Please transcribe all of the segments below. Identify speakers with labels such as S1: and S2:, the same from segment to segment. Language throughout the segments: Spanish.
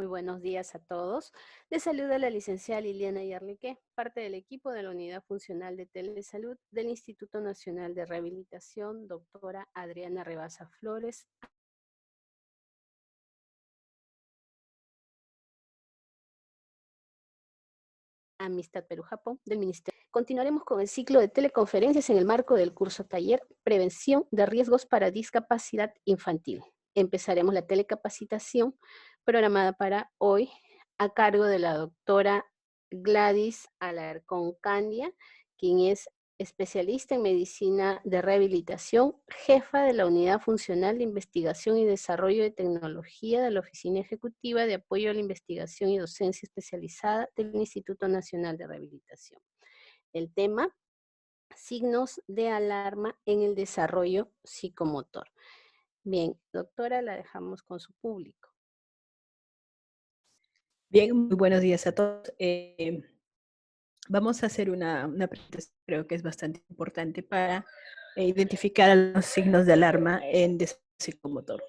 S1: Muy buenos días a todos. Les saluda la licenciada Liliana Yarlique, parte del equipo de la Unidad Funcional de Telesalud del Instituto Nacional de Rehabilitación, doctora Adriana Rebasa Flores. Amistad Perú-Japón del Ministerio. Continuaremos con el ciclo de teleconferencias en el marco del curso taller Prevención de Riesgos para Discapacidad Infantil. Empezaremos la telecapacitación programada para hoy a cargo de la doctora Gladys Alarcón Candia, quien es especialista en medicina de rehabilitación, jefa de la Unidad Funcional de Investigación y Desarrollo de Tecnología de la Oficina Ejecutiva de Apoyo a la Investigación y Docencia Especializada del Instituto Nacional de Rehabilitación. El tema, signos de alarma en el desarrollo psicomotor. Bien, doctora, la dejamos con su público.
S2: Bien, muy buenos días a todos. Vamos a hacer una presentación, creo que es bastante importante para identificar los signos de alarma en desarrollo psicomotor.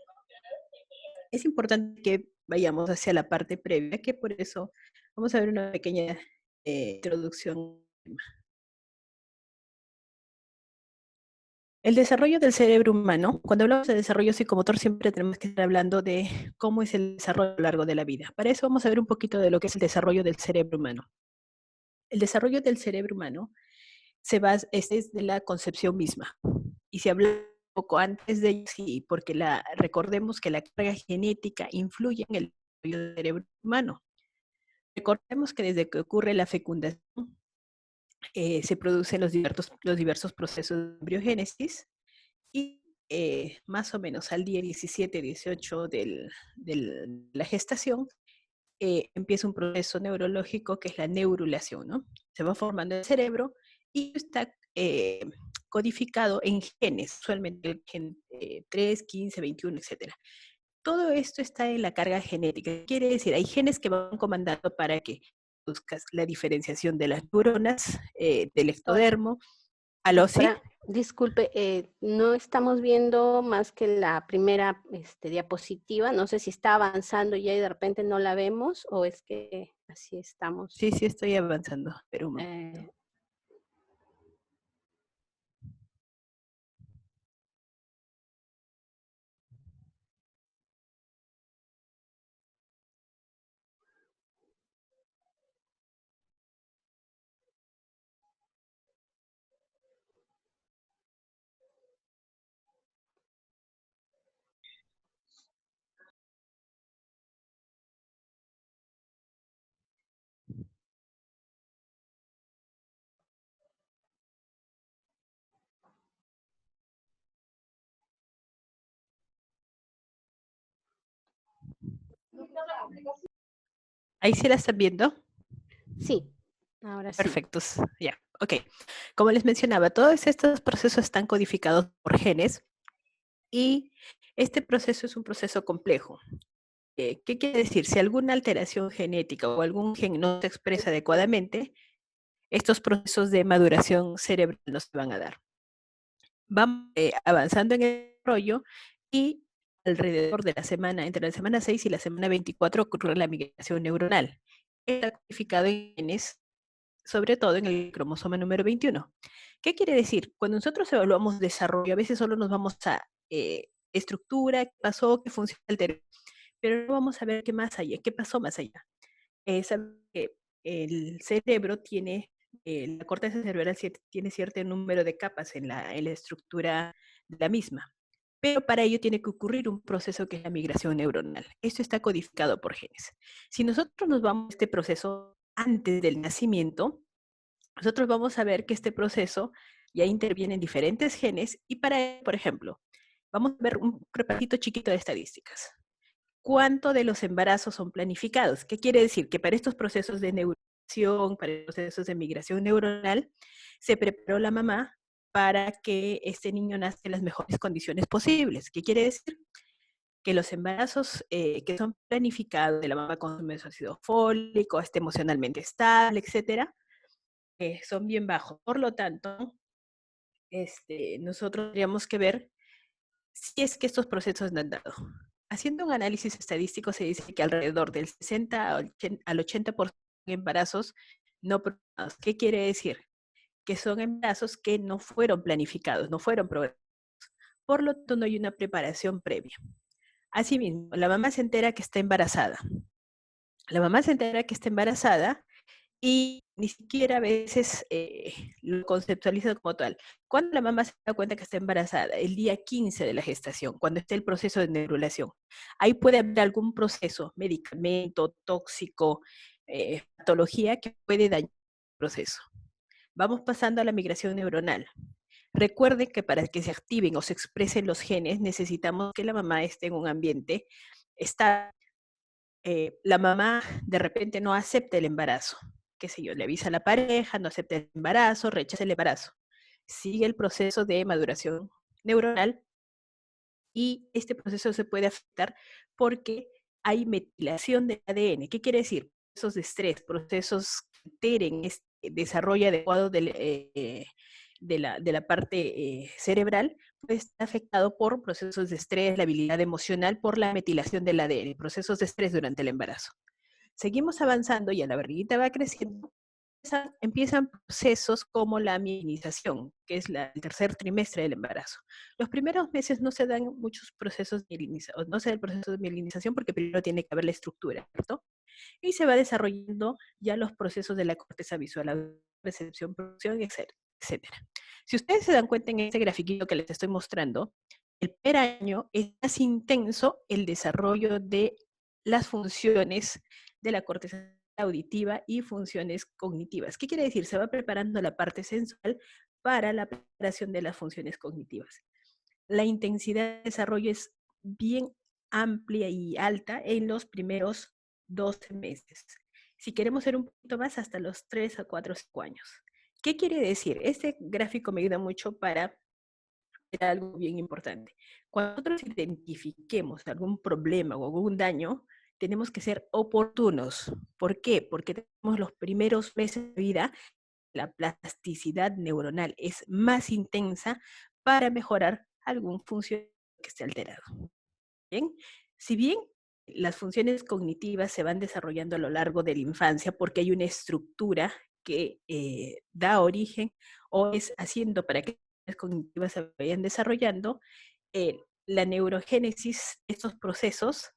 S2: Es importante que vayamos hacia la parte previa, que por eso vamos a ver una pequeña introducción. El desarrollo del cerebro humano, cuando hablamos de desarrollo psicomotor, siempre tenemos que estar hablando de cómo es el desarrollo a lo largo de la vida. Para eso vamos a ver un poquito de lo que es el desarrollo del cerebro humano. El desarrollo del cerebro humano se basa desde la concepción misma. Y si hablamos un poco antes de ello, sí, porque recordemos que la carga genética influye en el desarrollo del cerebro humano. Recordemos que desde que ocurre la fecundación, se producen los diversos procesos de embriogénesis y más o menos al día 17, 18 de la gestación, empieza un proceso neurológico que es la neurulación, ¿no? Se va formando el cerebro y está codificado en genes, usualmente el gen 3, 15, 21, etc. Todo esto está en la carga genética. Quiere decir, hay genes que van comandando para que buscas la diferenciación de las neuronas, del ectodermo, ¿sí?
S1: Doctora, disculpe, no estamos viendo más que la primera diapositiva. No sé si está avanzando ya y de repente no la vemos o es que así estamos.
S2: Sí, estoy avanzando, pero un momento. ¿Ahí sí la están viendo?
S1: Sí, ahora sí.
S2: Perfectos, ya, ok. Como les mencionaba, todos estos procesos están codificados por genes y este proceso es un proceso complejo. ¿Qué quiere decir? Si alguna alteración genética o algún gen no se expresa adecuadamente, estos procesos de maduración cerebral no se van a dar. Vamos avanzando en el desarrollo y alrededor de entre la semana 6 y la semana 24 ocurre la migración neuronal. Está codificado en genes, sobre todo en el cromosoma número 21. ¿Qué quiere decir? Cuando nosotros evaluamos desarrollo, a veces solo nos vamos a estructura, qué pasó, qué funciona el cerebro, pero no vamos a ver qué más allá, qué pasó más allá. Saber que el cerebro tiene, la corteza cerebral tiene cierto número de capas en la estructura de la misma. Pero para ello tiene que ocurrir un proceso que es la migración neuronal. Esto está codificado por genes. Si nosotros nos vamos a este proceso antes del nacimiento, nosotros vamos a ver que este proceso ya interviene en diferentes genes y para ello, por ejemplo, vamos a ver un repasito chiquito de estadísticas. ¿Cuánto de los embarazos son planificados? ¿Qué quiere decir? Que para estos procesos de neurulación, para los procesos de migración neuronal, se preparó la mamá para que este niño nazca en las mejores condiciones posibles. ¿Qué quiere decir? Que los embarazos que son planificados, de la mamá consume su ácido fólico, esté emocionalmente estable, etcétera, son bien bajos. Por lo tanto, nosotros tendríamos que ver si es que estos procesos no han dado. haciendo un análisis estadístico se dice que alrededor del 60 al 80% de embarazos no programados. ¿Qué quiere decir? Que son embarazos que no fueron planificados, no fueron programados. Por lo tanto, no hay una preparación previa. Asimismo, la mamá se entera que está embarazada. La mamá se entera que está embarazada y ni siquiera a veces lo conceptualiza como tal. ¿Cuándo la mamá se da cuenta que está embarazada? El día 15 de la gestación, cuando esté el proceso de neurulación. Ahí puede haber algún proceso, medicamento, tóxico, patología que puede dañar el proceso. Vamos pasando a la migración neuronal. Recuerde que para que se activen o se expresen los genes necesitamos que la mamá esté en un ambiente estable. La mamá de repente no acepta el embarazo, qué sé yo, le avisa a la pareja, no acepta el embarazo, rechaza el embarazo. Sigue el proceso de maduración neuronal y este proceso se puede afectar porque hay metilación del ADN. ¿Qué quiere decir? Procesos de estrés, procesos que alteren este desarrollo adecuado de la parte cerebral, puede estar afectado por procesos de estrés, la habilidad emocional, por la metilación del ADN, procesos de estrés durante el embarazo. Seguimos avanzando y a la barriguita va creciendo, empiezan procesos como la mielinización, que es el tercer trimestre del embarazo. Los primeros meses no se dan muchos procesos de mielinización, no se da el proceso de mielinización porque primero tiene que haber la estructura, ¿cierto? Y se va desarrollando ya los procesos de la corteza visual, recepción, producción, etcétera. Si ustedes se dan cuenta en este grafiquito que les estoy mostrando, el primer año es más intenso el desarrollo de las funciones de la corteza auditiva y funciones cognitivas. ¿Qué quiere decir? Se va preparando la parte sensual para la preparación de las funciones cognitivas. La intensidad de desarrollo es bien amplia y alta en los primeros 12 meses. Si queremos ser un poquito más, hasta los 3 a 4 o 5 años. ¿Qué quiere decir? Este gráfico me ayuda mucho para ver algo bien importante. Cuando nosotros identifiquemos algún problema o algún daño, tenemos que ser oportunos. ¿Por qué? Porque tenemos los primeros meses de vida, la plasticidad neuronal es más intensa para mejorar algún función que esté alterado. Bien, si bien las funciones cognitivas se van desarrollando a lo largo de la infancia porque hay una estructura que da origen o es haciendo para que las cognitivas se vayan desarrollando, la neurogénesis de estos procesos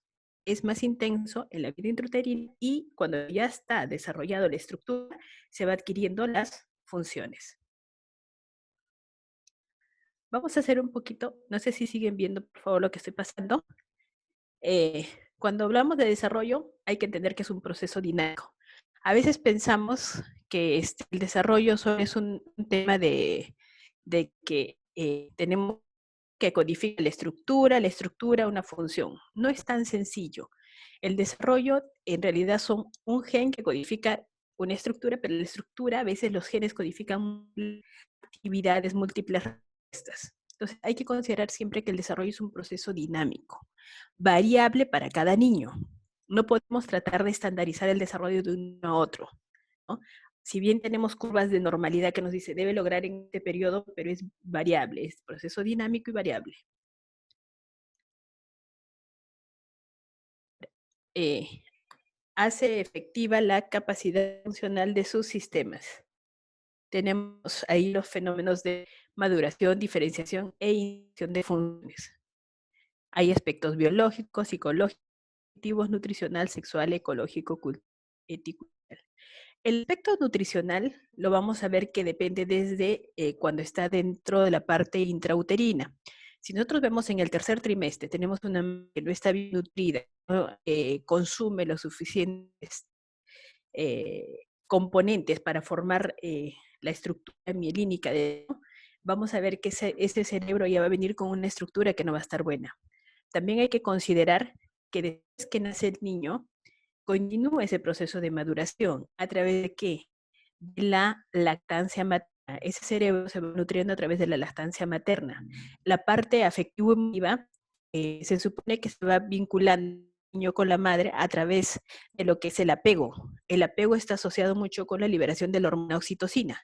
S2: es más intenso en la vida intrauterina y cuando ya está desarrollado la estructura, se va adquiriendo las funciones. Vamos a hacer un poquito, no sé si siguen viendo por favor lo que estoy pasando. Cuando hablamos de desarrollo, hay que entender que es un proceso dinámico. A veces pensamos que el desarrollo solo es un tema de que tenemos que codificar la estructura, una función. No es tan sencillo. El desarrollo en realidad son un gen que codifica una estructura, pero la estructura a veces los genes codifican actividades, múltiples respuestas. Entonces hay que considerar siempre que el desarrollo es un proceso dinámico, variable para cada niño. No podemos tratar de estandarizar el desarrollo de uno a otro, ¿no? Si bien tenemos curvas de normalidad que nos dice debe lograr en este periodo, pero es variable, es proceso dinámico y variable. Hace efectiva la capacidad funcional de sus sistemas. Tenemos ahí los fenómenos de maduración, diferenciación e inhibición de funciones. Hay aspectos biológicos, psicológicos, nutricional, sexual, ecológico, ético. El aspecto nutricional lo vamos a ver que depende desde cuando está dentro de la parte intrauterina. Si nosotros vemos en el tercer trimestre, tenemos una que no está bien nutrida, no consume los suficientes componentes para formar la estructura mielínica, vamos a ver que ese cerebro ya va a venir con una estructura que no va a estar buena. También hay que considerar que después que nace el niño, continúa ese proceso de maduración. ¿A través de qué? De la lactancia materna. Ese cerebro se va nutriendo a través de la lactancia materna. La parte afectivo-emotiva se supone que se va vinculando el niño con la madre a través de lo que es el apego. El apego está asociado mucho con la liberación de la hormona oxitocina.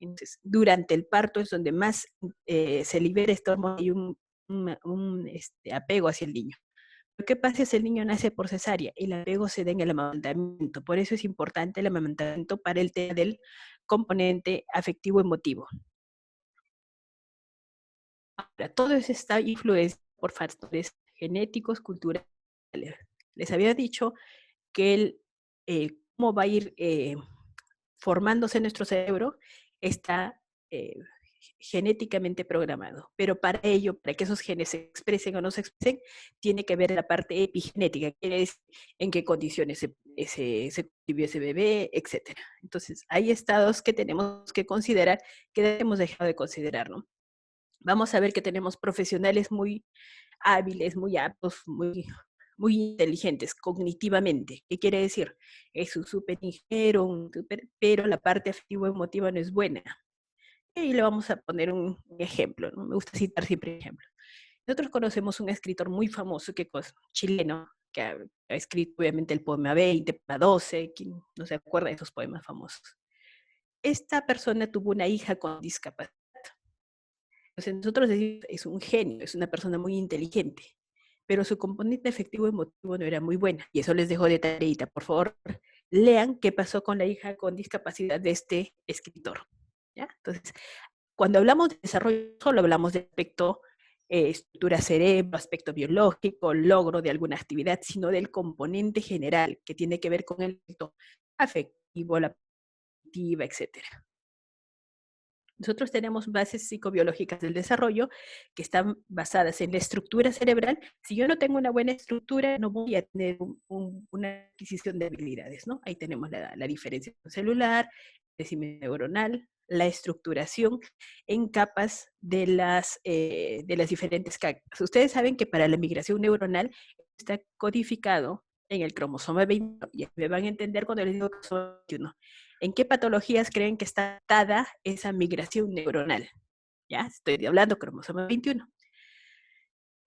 S2: Entonces, durante el parto es donde más se libera esta hormona y un apego hacia el niño. ¿Qué pasa si el niño nace por cesárea? El apego se da en el amamantamiento. Por eso es importante el amamantamiento para el tema del componente afectivo emotivo. Ahora, todo eso está influenciado por factores genéticos, culturales. Les había dicho que cómo va a ir formándose nuestro cerebro está genéticamente programado. Pero para ello, para que esos genes se expresen o no se expresen, tiene que ver la parte epigenética, quiere decir en qué condiciones se vivió ese bebé, etc. Entonces, hay estados que tenemos que considerar que hemos dejado de considerar, ¿no? Vamos a ver que tenemos profesionales muy hábiles, muy aptos, muy inteligentes cognitivamente. ¿Qué quiere decir? Es un súper ingeniero, pero la parte afectivo-emotiva no es buena. Y le vamos a poner un ejemplo, ¿no? Me gusta citar siempre ejemplos. Nosotros conocemos un escritor muy famoso, chileno, que ha escrito obviamente el poema 20, poema 12, quien no se acuerda de esos poemas famosos. Esta persona tuvo una hija con discapacidad. Entonces nosotros decimos, es un genio, es una persona muy inteligente, pero su componente afectivo emotivo no era muy buena. Y eso les dejo de tareita. Por favor, lean qué pasó con la hija con discapacidad de este escritor. ¿Ya? Entonces, cuando hablamos de desarrollo, solo hablamos de aspecto estructura cerebro, aspecto biológico, logro de alguna actividad, sino del componente general que tiene que ver con el aspecto afectivo, la afectiva, etcétera. Nosotros tenemos bases psicobiológicas del desarrollo que están basadas en la estructura cerebral. Si yo no tengo una buena estructura, no voy a tener una adquisición de habilidades, ¿no? Ahí tenemos la diferenciación celular, el crecimiento neuronal, la estructuración en capas de las diferentes capas. Ustedes saben que para la migración neuronal está codificado en el cromosoma 21, y me van a entender cuando les digo cromosoma 21. ¿En qué patologías creen que está dada esa migración neuronal? Ya, estoy hablando cromosoma 21.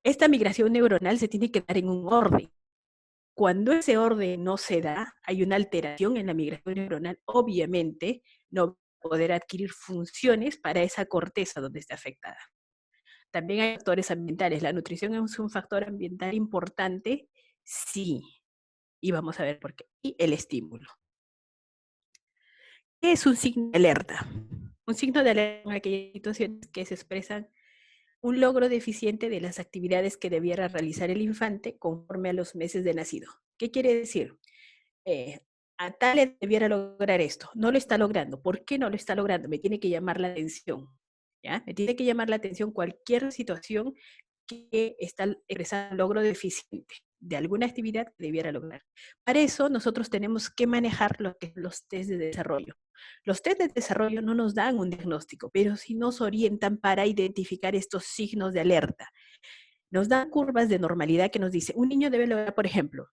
S2: Esta migración neuronal se tiene que dar en un orden. Cuando ese orden no se da, hay una alteración en la migración neuronal, obviamente no va a poder adquirir funciones para esa corteza donde está afectada. También hay factores ambientales. ¿La nutrición es un factor ambiental importante? Sí. Y vamos a ver por qué. Y el estímulo. ¿Qué es un signo de alerta? Un signo de alerta en aquellas situaciones que se expresan un logro deficiente de las actividades que debiera realizar el infante conforme a los meses de nacido. ¿Qué quiere decir? A tal edad debiera lograr esto, no lo está logrando. ¿Por qué no lo está logrando? Me tiene que llamar la atención, ¿ya? Me tiene que llamar la atención cualquier situación que está expresando un logro deficiente de alguna actividad que debiera lograr. Para eso nosotros tenemos que manejar lo que son los test de desarrollo. Los test de desarrollo no nos dan un diagnóstico, pero sí nos orientan para identificar estos signos de alerta. Nos dan curvas de normalidad que nos dice, un niño debe lograr, por ejemplo,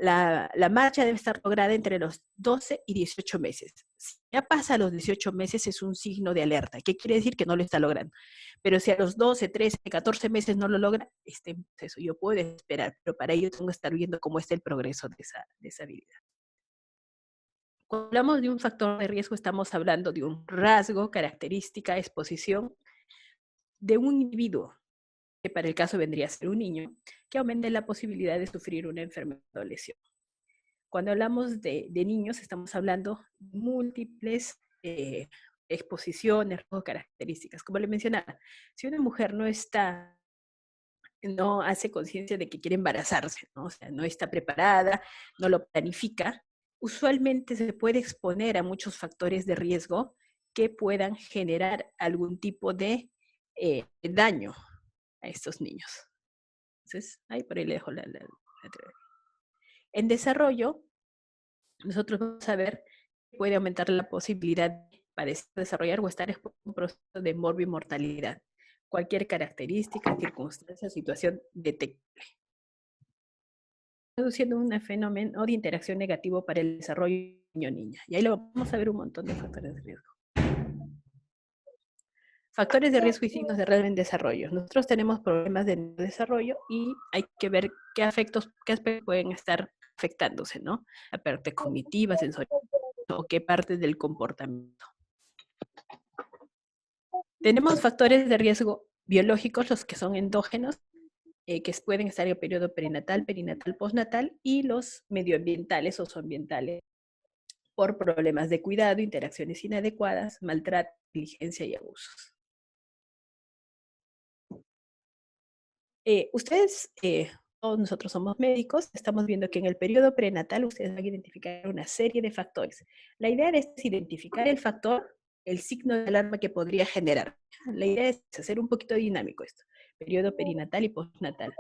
S2: la marcha debe estar lograda entre los 12 y 18 meses. Si ya pasa los 18 meses es un signo de alerta. ¿Qué quiere decir? Que no lo está logrando. Pero si a los 12, 13, 14 meses no lo logra, este proceso yo puedo esperar, pero para ello tengo que estar viendo cómo está el progreso de esa habilidad. Cuando hablamos de un factor de riesgo, estamos hablando de un rasgo, característica, exposición de un individuo, que para el caso vendría a ser un niño, que aumente la posibilidad de sufrir una enfermedad o lesión. Cuando hablamos de niños, estamos hablando de múltiples exposiciones o características. Como le mencionaba, si una mujer no hace conciencia de que quiere embarazarse, ¿no? O sea, no está preparada, no lo planifica, usualmente se puede exponer a muchos factores de riesgo que puedan generar algún tipo de daño a estos niños. Entonces, ahí por ahí le dejo la En desarrollo, nosotros vamos a ver que puede aumentar la posibilidad de padecer, desarrollar o estar expuesto a un proceso de morbimortalidad. Cualquier característica, circunstancia, situación detectable. Produciendo un fenómeno de interacción negativo para el desarrollo niño-niña. Y ahí lo vamos a ver un montón de factores de riesgo. Factores de riesgo y signos de riesgo en desarrollo. Nosotros tenemos problemas de desarrollo y hay que ver qué aspectos pueden estar afectándose, ¿no? La parte cognitiva, sensorial, o qué parte del comportamiento. Tenemos factores de riesgo biológicos, los que son endógenos, que pueden estar en el periodo perinatal, perinatal, postnatal, y los medioambientales o socioambientales, por problemas de cuidado, interacciones inadecuadas, maltrato, negligencia y abusos. Ustedes, todos nosotros somos médicos, estamos viendo que en el periodo prenatal ustedes van a identificar una serie de factores. La idea de esto es identificar el factor, el signo de alarma que podría generar. La idea es hacer un poquito dinámico esto, periodo perinatal y postnatal.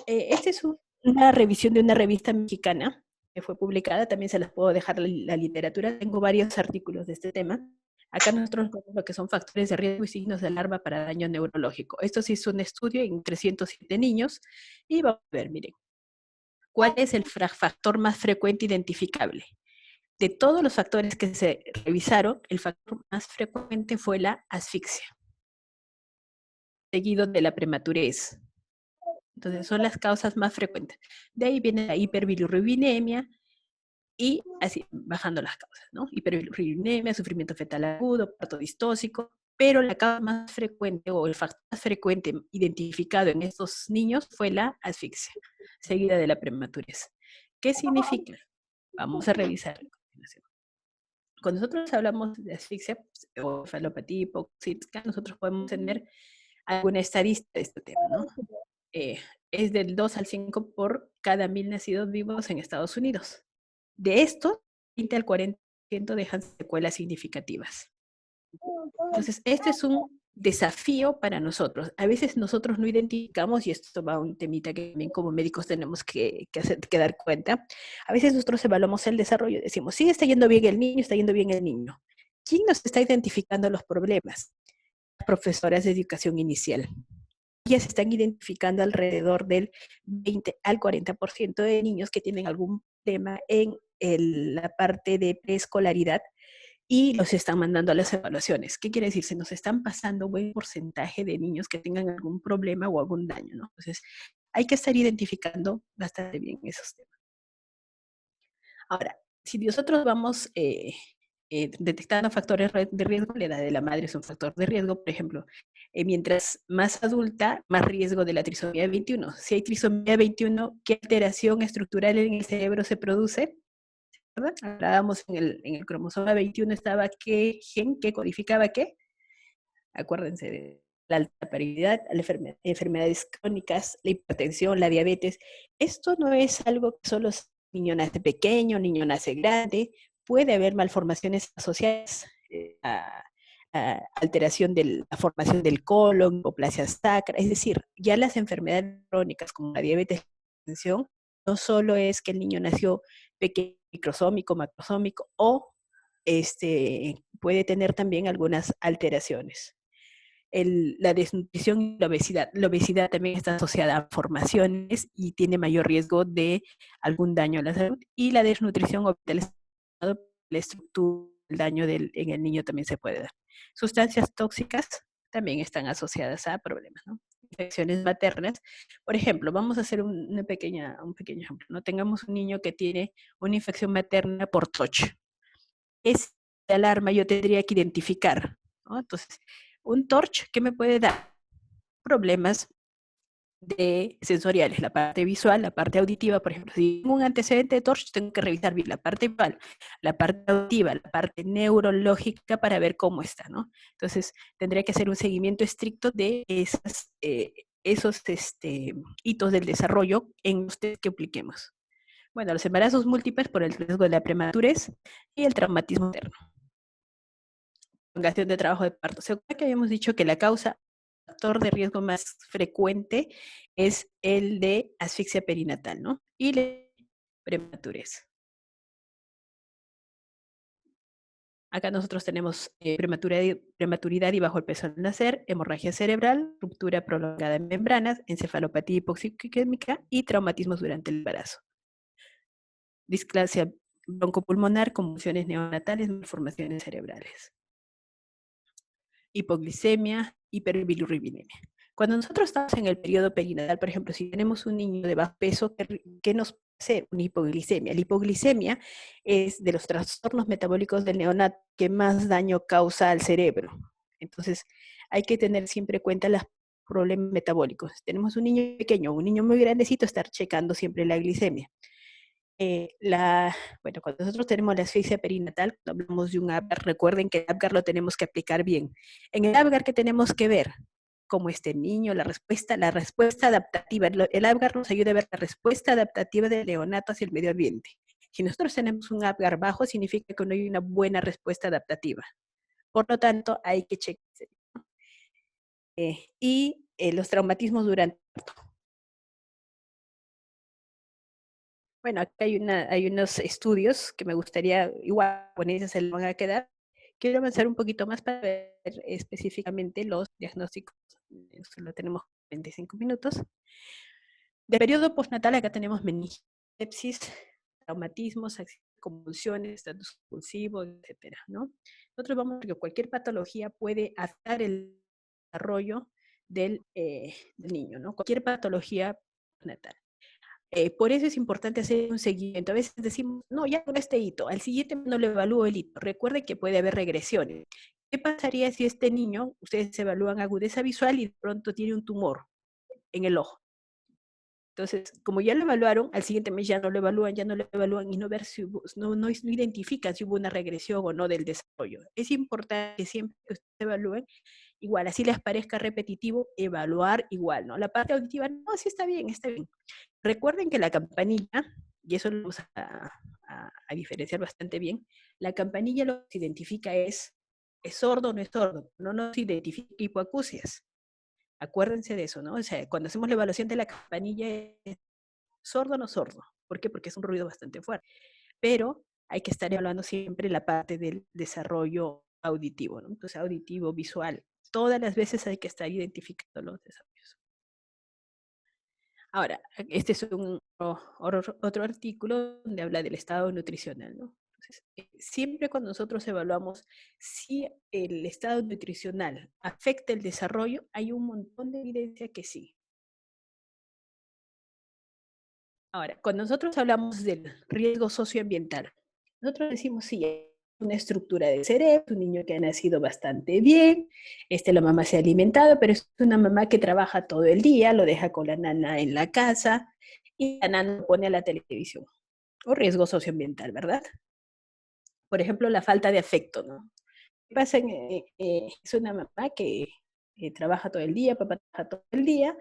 S2: Esta es una revisión de una revista mexicana que fue publicada, también se las puedo dejar la literatura, tengo varios artículos de este tema. Acá nosotros vemos lo que son factores de riesgo y signos de alarma para daño neurológico. Esto sí es un estudio en 307 niños y vamos a ver, miren, ¿cuál es el factor más frecuente identificable? De todos los factores que se revisaron, el factor más frecuente fue la asfixia, seguido de la prematurez. Entonces son las causas más frecuentes. De ahí viene la hiperbilirrubinemia y así bajando las causas, ¿no? Hiperbilirrubinemia, sufrimiento fetal agudo, parto distóxico, pero la causa más frecuente o el factor más frecuente identificado en estos niños fue la asfixia, seguida de la prematurez. ¿Qué significa? Vamos a revisar a continuación. Cuando nosotros hablamos de asfixia o cefalopatía hipoxítica, nosotros podemos tener alguna estadística de este tema, ¿no? Es del 2 al 5 por cada 1000 nacidos vivos en Estados Unidos. De esto, 20 al 40% dejan secuelas significativas. Entonces, este es un desafío para nosotros. A veces nosotros no identificamos, y esto va a un temita que también como médicos tenemos que dar cuenta, a veces nosotros evaluamos el desarrollo y decimos, sí, está yendo bien el niño, está yendo bien el niño. ¿Quién nos está identificando los problemas? Las profesoras de educación inicial. Ellas están identificando alrededor del 20 al 40% de niños que tienen algún tema en la parte de preescolaridad y los están mandando a las evaluaciones. ¿Qué quiere decir? Se nos están pasando un buen porcentaje de niños que tengan algún problema o algún daño, ¿no? Entonces, hay que estar identificando bastante bien esos temas. Ahora, si nosotros vamos detectando factores de riesgo, la edad de la madre es un factor de riesgo, por ejemplo, mientras más adulta, más riesgo de la trisomía 21. Si hay trisomía 21, ¿qué alteración estructural en el cerebro se produce? ¿Verdad? Hablábamos en el cromosoma 21 estaba qué gen, qué codificaba qué. Acuérdense de la alta paridad, las enfermedades crónicas, la hipertensión, la diabetes. Esto no es algo que solo niño nace pequeño, niño nace grande. Puede haber malformaciones asociadas a alteración de la formación del colon, hipoplasia sacra. Es decir, ya las enfermedades crónicas como la diabetes, la hipertensión, no solo es que el niño nació pequeño, microsómico, macrosómico, o puede tener también algunas alteraciones. La desnutrición y la obesidad. La obesidad también está asociada a formaciones y tiene mayor riesgo de algún daño a la salud. Y la desnutrición o la estructura, el daño en el niño también se puede dar. Sustancias tóxicas también están asociadas a problemas, ¿no? Infecciones maternas. Por ejemplo, vamos a hacer un pequeño ejemplo. ¿No? Tengamos un niño que tiene una infección materna por TOC. Esa alarma yo tendría que identificar, ¿no? Entonces, un TORCH, ¿qué me puede dar? Problemas sensoriales, la parte visual, la parte auditiva, por ejemplo, si tengo un antecedente de TORCH, tengo que revisar bien la parte visual, la parte auditiva, la parte neurológica para ver cómo está, ¿no? Entonces, tendría que hacer un seguimiento estricto de esos hitos del desarrollo en los test que apliquemos. Bueno, los embarazos múltiples por el riesgo de la prematurez y el traumatismo materno. Prolongación de trabajo de parto. ¿Se acuerda que habíamos dicho que la causa, el factor de riesgo más frecuente es el de asfixia perinatal, ¿no? Y la prematurez. Acá nosotros tenemos prematuridad y bajo el peso al nacer, hemorragia cerebral, ruptura prolongada en membranas, encefalopatía hipoxíquemica y traumatismos durante el embarazo. Displasia broncopulmonar, convulsiones neonatales, malformaciones cerebrales. Hipoglicemia, hiperbilirrubinemia. Cuando nosotros estamos en el periodo perinatal, por ejemplo, si tenemos un niño de bajo peso, ¿qué nos hace una hipoglicemia? La hipoglicemia es de los trastornos metabólicos del neonato que más daño causa al cerebro. Entonces, hay que tener siempre en cuenta las problemas metabólicos. Tenemos un niño pequeño, un niño muy grandecito, estar checando siempre la glicemia. Bueno, cuando nosotros tenemos la asfixia perinatal, cuando hablamos de un Apgar, recuerden que el Apgar lo tenemos que aplicar bien. En el Apgar, ¿qué tenemos que ver? Cómo este niño, la respuesta adaptativa. El Apgar nos ayuda a ver la respuesta adaptativa del neonato hacia el medio ambiente. Si nosotros tenemos un Apgar bajo, significa que no hay una buena respuesta adaptativa. Por lo tanto, hay que checar. Los traumatismos durante el parto. Bueno, acá hay unos estudios que me gustaría, igual, con ellos se le van a quedar. Quiero avanzar un poquito más para ver específicamente los diagnósticos. Solo tenemos 25 minutos. De periodo postnatal, acá tenemos meningitis, sepsis, traumatismos, convulsiones, estatus convulsivo, etcétera, ¿no? Nosotros vamos a ver que cualquier patología puede afectar el desarrollo del niño, ¿no? Cualquier patología postnatal. Por eso es importante hacer un seguimiento. A veces decimos, no, ya con este hito, al siguiente no le evalúo el hito. Recuerden que puede haber regresiones. ¿Qué pasaría si este niño, ustedes evalúan agudeza visual y de pronto tiene un tumor en el ojo? Entonces, como ya lo evaluaron, al siguiente mes ya no lo evalúan y no ver si hubo, no identifican si hubo una regresión o no del desarrollo. Es importante que siempre que ustedes evalúen, igual, así les parezca repetitivo, evaluar igual, ¿no? La parte auditiva, no, sí está bien, está bien. Recuerden que la campanilla, y eso lo vamos a diferenciar bastante bien, la campanilla lo que se identifica es sordo o no es sordo, no nos identifica hipoacusias. Acuérdense de eso, ¿no? O sea, cuando hacemos la evaluación de la campanilla, ¿es sordo o no sordo? ¿Por qué? Porque es un ruido bastante fuerte. Pero hay que estar evaluando siempre la parte del desarrollo auditivo, ¿no? Entonces, auditivo, visual. Todas las veces hay que estar identificando los desarrollos. Ahora, este es otro artículo donde habla del estado nutricional, ¿no? Entonces, siempre cuando nosotros evaluamos si el estado nutricional afecta el desarrollo, hay un montón de evidencia que sí. Ahora, cuando nosotros hablamos del riesgo socioambiental, nosotros decimos, sí, hay una estructura del cerebro, un niño que ha nacido bastante bien, la mamá se ha alimentado, pero es una mamá que trabaja todo el día, lo deja con la nana en la casa, y la nana lo pone a la televisión. O riesgo socioambiental, ¿verdad? Por ejemplo, la falta de afecto, ¿no? ¿Qué pasa? Es una mamá que trabaja todo el día, papá trabaja todo el día,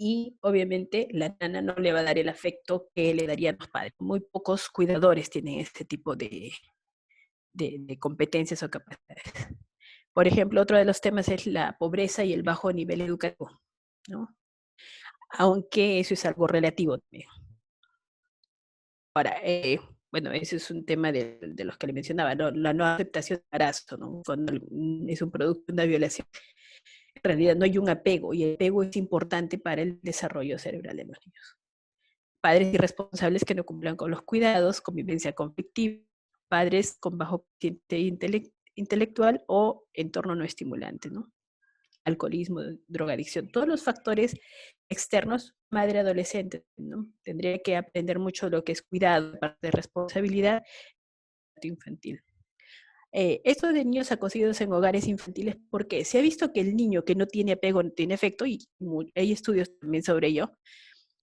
S2: y obviamente la nana no le va a dar el afecto que le darían los padres. Muy pocos cuidadores tienen este tipo de competencias o capacidades. Por ejemplo, otro de los temas es la pobreza y el bajo nivel educativo, ¿no? Aunque eso es algo relativo también. Ahora, bueno, ese es un tema de los que le mencionaba, ¿no? La no aceptación de embarazo, ¿no? Cuando es un producto de una violación. En realidad no hay un apego, y el apego es importante para el desarrollo cerebral de los niños. Padres irresponsables que no cumplan con los cuidados, convivencia conflictiva, padres con bajo coeficiente intelectual o entorno no estimulante, ¿no? Alcoholismo, drogadicción, todos los factores externos, madre adolescente, ¿no? Tendría que aprender mucho lo que es cuidado, parte de responsabilidad infantil. Esto de niños acogidos en hogares infantiles, porque se ha visto que el niño que no tiene apego no tiene efecto, y hay estudios también sobre ello.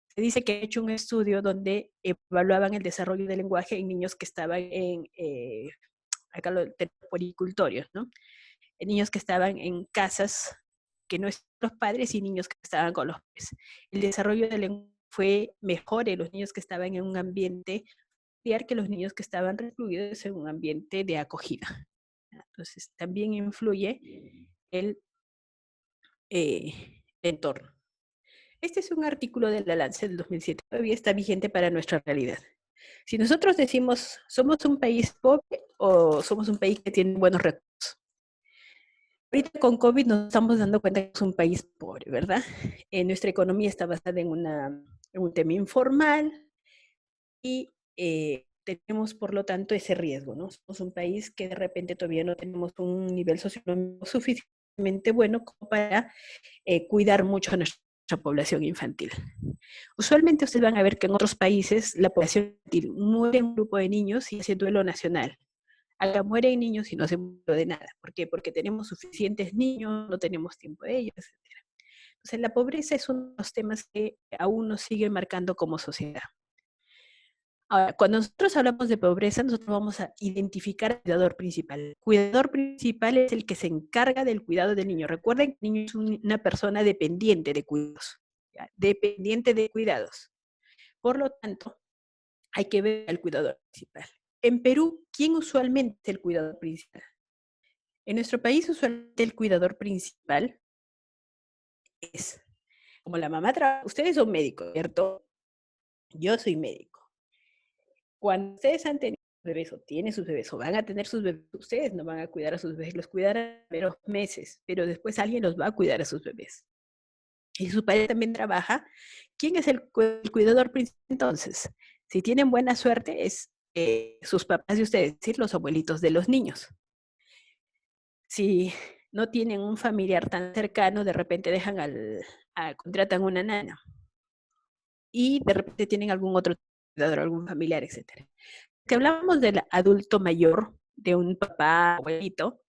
S2: Se dice que ha hecho un estudio donde evaluaban el desarrollo del lenguaje en niños que estaban en, acá lo tenemos poricultorios, ¿no? En niños que estaban en casas que no estaban los padres y niños que estaban con los padres. El desarrollo del lenguaje fue mejor en los niños que estaban en un ambiente familiar que los niños que estaban recluidos en un ambiente de acogida. Entonces, también influye el entorno. Este es un artículo de la Lancet del 2007, todavía está vigente para nuestra realidad. Si nosotros decimos, ¿somos un país pobre o somos un país que tiene buenos recursos? Ahorita con COVID nos estamos dando cuenta que es un país pobre, ¿verdad? Nuestra economía está basada en un tema informal y tenemos, por lo tanto, ese riesgo, ¿no? Somos un país que de repente todavía no tenemos un nivel socioeconómico suficientemente bueno como para cuidar mucho a nuestra población infantil. Usualmente ustedes van a ver que en otros países la población infantil muere un grupo de niños y hace duelo nacional. Acá mueren niños y no se muere de nada. ¿Por qué? Porque tenemos suficientes niños, no tenemos tiempo de ellos, etc. Entonces, la pobreza es uno de los temas que aún nos sigue marcando como sociedad. Ahora, cuando nosotros hablamos de pobreza, nosotros vamos a identificar al cuidador principal. El cuidador principal es el que se encarga del cuidado del niño. Recuerden que el niño es una persona dependiente de cuidados, ¿ya? Dependiente de cuidados. Por lo tanto, hay que ver al cuidador principal. En Perú, ¿quién usualmente es el cuidador principal? En nuestro país, usualmente el cuidador principal es, como la mamá trabaja, ustedes son médicos, ¿cierto? Yo soy médico. Cuando ustedes han tenido bebés o tienen sus bebés o van a tener sus bebés, ustedes no van a cuidar a sus bebés, los cuidarán los meses, pero después alguien los va a cuidar a sus bebés. Y su padre también trabaja. ¿Quién es el cuidador principal entonces? Si tienen buena suerte, es sus papás de ustedes, es decir, los abuelitos de los niños. Si no tienen un familiar tan cercano, de repente contratan una nana y de repente tienen algún otro cuidador, algún familiar, etc. Si hablamos del adulto mayor, de un papá, abuelito,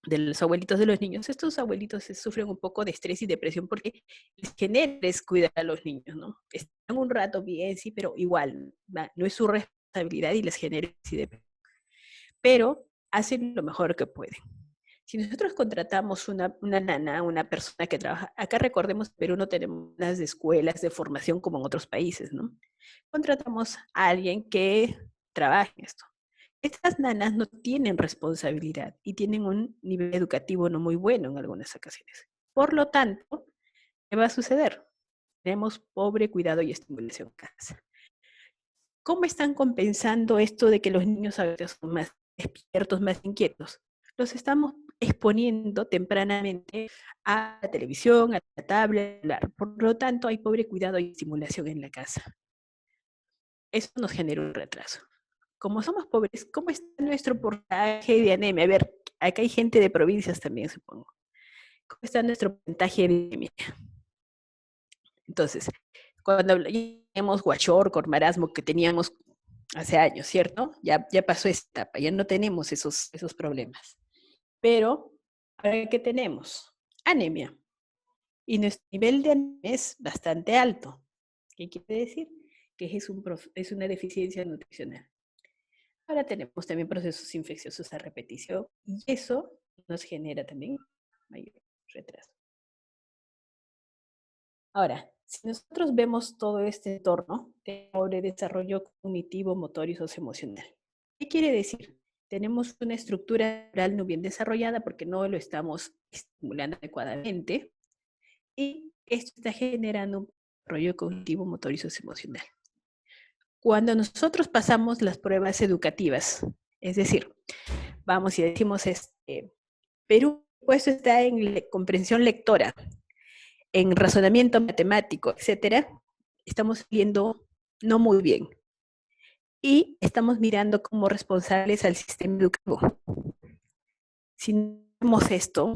S2: de los abuelitos de los niños, estos abuelitos sufren un poco de estrés y depresión porque les genera es cuidar a los niños, ¿no? Están un rato bien, sí, pero igual, no es su responsabilidad y les genera estrés y depresión. Pero hacen lo mejor que pueden. Si nosotros contratamos una nana, una persona que trabaja, acá recordemos, Perú no tenemos las escuelas de formación como en otros países, ¿no? Contratamos a alguien que trabaje en esto. Estas nanas no tienen responsabilidad y tienen un nivel educativo no muy bueno en algunas ocasiones. Por lo tanto, ¿qué va a suceder? Tenemos pobre cuidado y estimulación en casa. ¿Cómo están compensando esto de que los niños a veces son más despiertos, más inquietos? Los estamos exponiendo tempranamente a la televisión, a la tablet, por lo tanto hay pobre cuidado y estimulación en la casa. Eso nos genera un retraso. Como somos pobres, ¿cómo está nuestro porcentaje de anemia? A ver, acá hay gente de provincias también, supongo. ¿Cómo está nuestro porcentaje de anemia? Entonces, cuando hablamos huachorco, marasmo que teníamos hace años, ¿cierto? Ya pasó esta etapa, ya no tenemos esos problemas. Pero, ¿ahora qué tenemos? Anemia. Y nuestro nivel de anemia es bastante alto. ¿Qué quiere decir? Que es una deficiencia nutricional. Ahora tenemos también procesos infecciosos a repetición y eso nos genera también mayor retraso. Ahora, si nosotros vemos todo este entorno de desarrollo cognitivo, motor y socioemocional, ¿qué quiere decir? Tenemos una estructura neural no bien desarrollada porque no lo estamos estimulando adecuadamente y esto está generando un desarrollo cognitivo, motor y socioemocional. Cuando nosotros pasamos las pruebas educativas, es decir, vamos y decimos, Perú puesto está en comprensión lectora, en razonamiento matemático, etcétera, estamos viendo no muy bien. Y estamos mirando como responsables al sistema educativo. Si no vemos esto,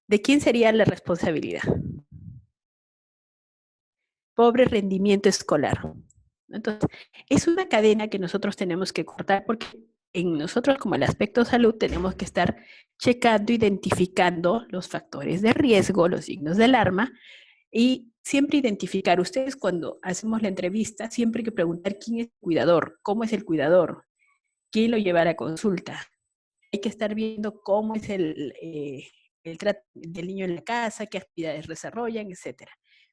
S2: ¿de quién sería la responsabilidad? Pobre rendimiento escolar. Entonces, es una cadena que nosotros tenemos que cortar porque en nosotros como el aspecto salud tenemos que estar checando, identificando los factores de riesgo, los signos de alarma y siempre identificar. Ustedes cuando hacemos la entrevista siempre hay que preguntar quién es el cuidador, cómo es el cuidador, quién lo lleva a la consulta. Hay que estar viendo cómo es el trato del niño en la casa, qué actividades desarrollan, etcétera.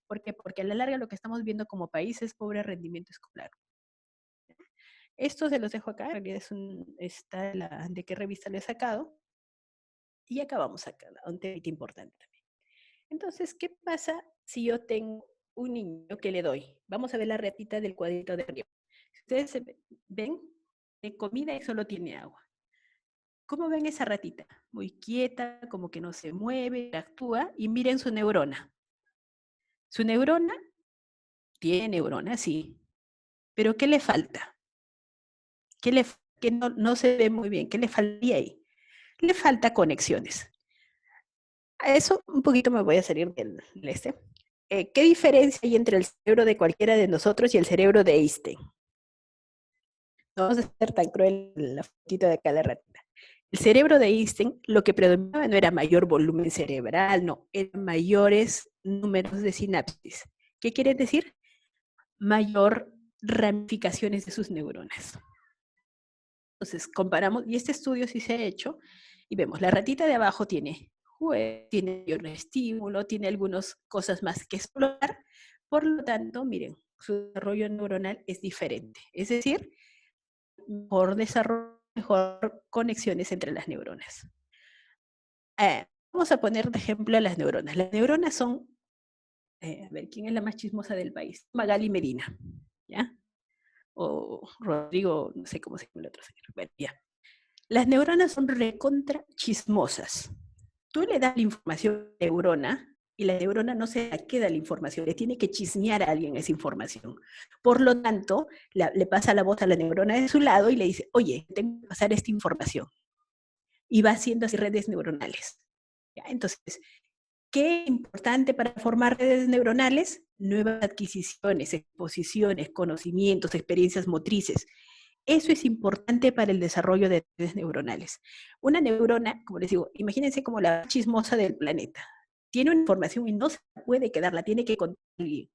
S2: ¿Por qué? Porque a la larga lo que estamos viendo como país es pobre rendimiento escolar. Esto se los dejo acá, en realidad está de qué revista lo he sacado. Y acabamos acá, un tema importante también. Entonces, ¿qué pasa si yo tengo un niño que le doy? Vamos a ver la ratita del cuadrito de arriba. Si ustedes ven, de comida y solo tiene agua. ¿Cómo ven esa ratita? Muy quieta, como que no se mueve, actúa, y miren su neurona. Su neurona tiene neurona, sí, pero ¿qué le falta? Que no se ve muy bien, ¿qué le faltaría ahí? Le falta conexiones. A eso un poquito me voy a salir del ¿Qué diferencia hay entre el cerebro de cualquiera de nosotros y el cerebro de Einstein? No vamos a ser tan cruel la fotito de acá la ratita. El cerebro de Einstein, lo que predominaba no era mayor volumen cerebral, no, eran mayores números de sinapsis. ¿Qué quiere decir? Mayor ramificaciones de sus neuronas. Entonces, comparamos, y este estudio sí se ha hecho, y vemos, la ratita de abajo tiene juego, tiene mayor estímulo, tiene algunas cosas más que explorar, por lo tanto, miren, su desarrollo neuronal es diferente. Es decir, mejor desarrollo, mejor conexiones entre las neuronas. Vamos a poner de ejemplo a las neuronas. Las neuronas son, a ver, ¿quién es la más chismosa del país? Magali Medina, ¿ya? O Rodrigo, no sé cómo se llama el otro señor. Bueno, ya. Las neuronas son recontra chismosas. Tú le das la información a la neurona y la neurona no se la queda la información, le tiene que chismear a alguien esa información. Por lo tanto, le pasa la voz a la neurona de su lado y le dice, oye, tengo que pasar esta información. Y va haciendo así redes neuronales. ¿Ya? Entonces, ¿qué es importante para formar redes neuronales? Nuevas adquisiciones, exposiciones, conocimientos, experiencias motrices. Eso es importante para el desarrollo de redes neuronales. Una neurona, como les digo, imagínense como la chismosa del planeta. Tiene una información y no se puede quedar, la tiene que contar alguien.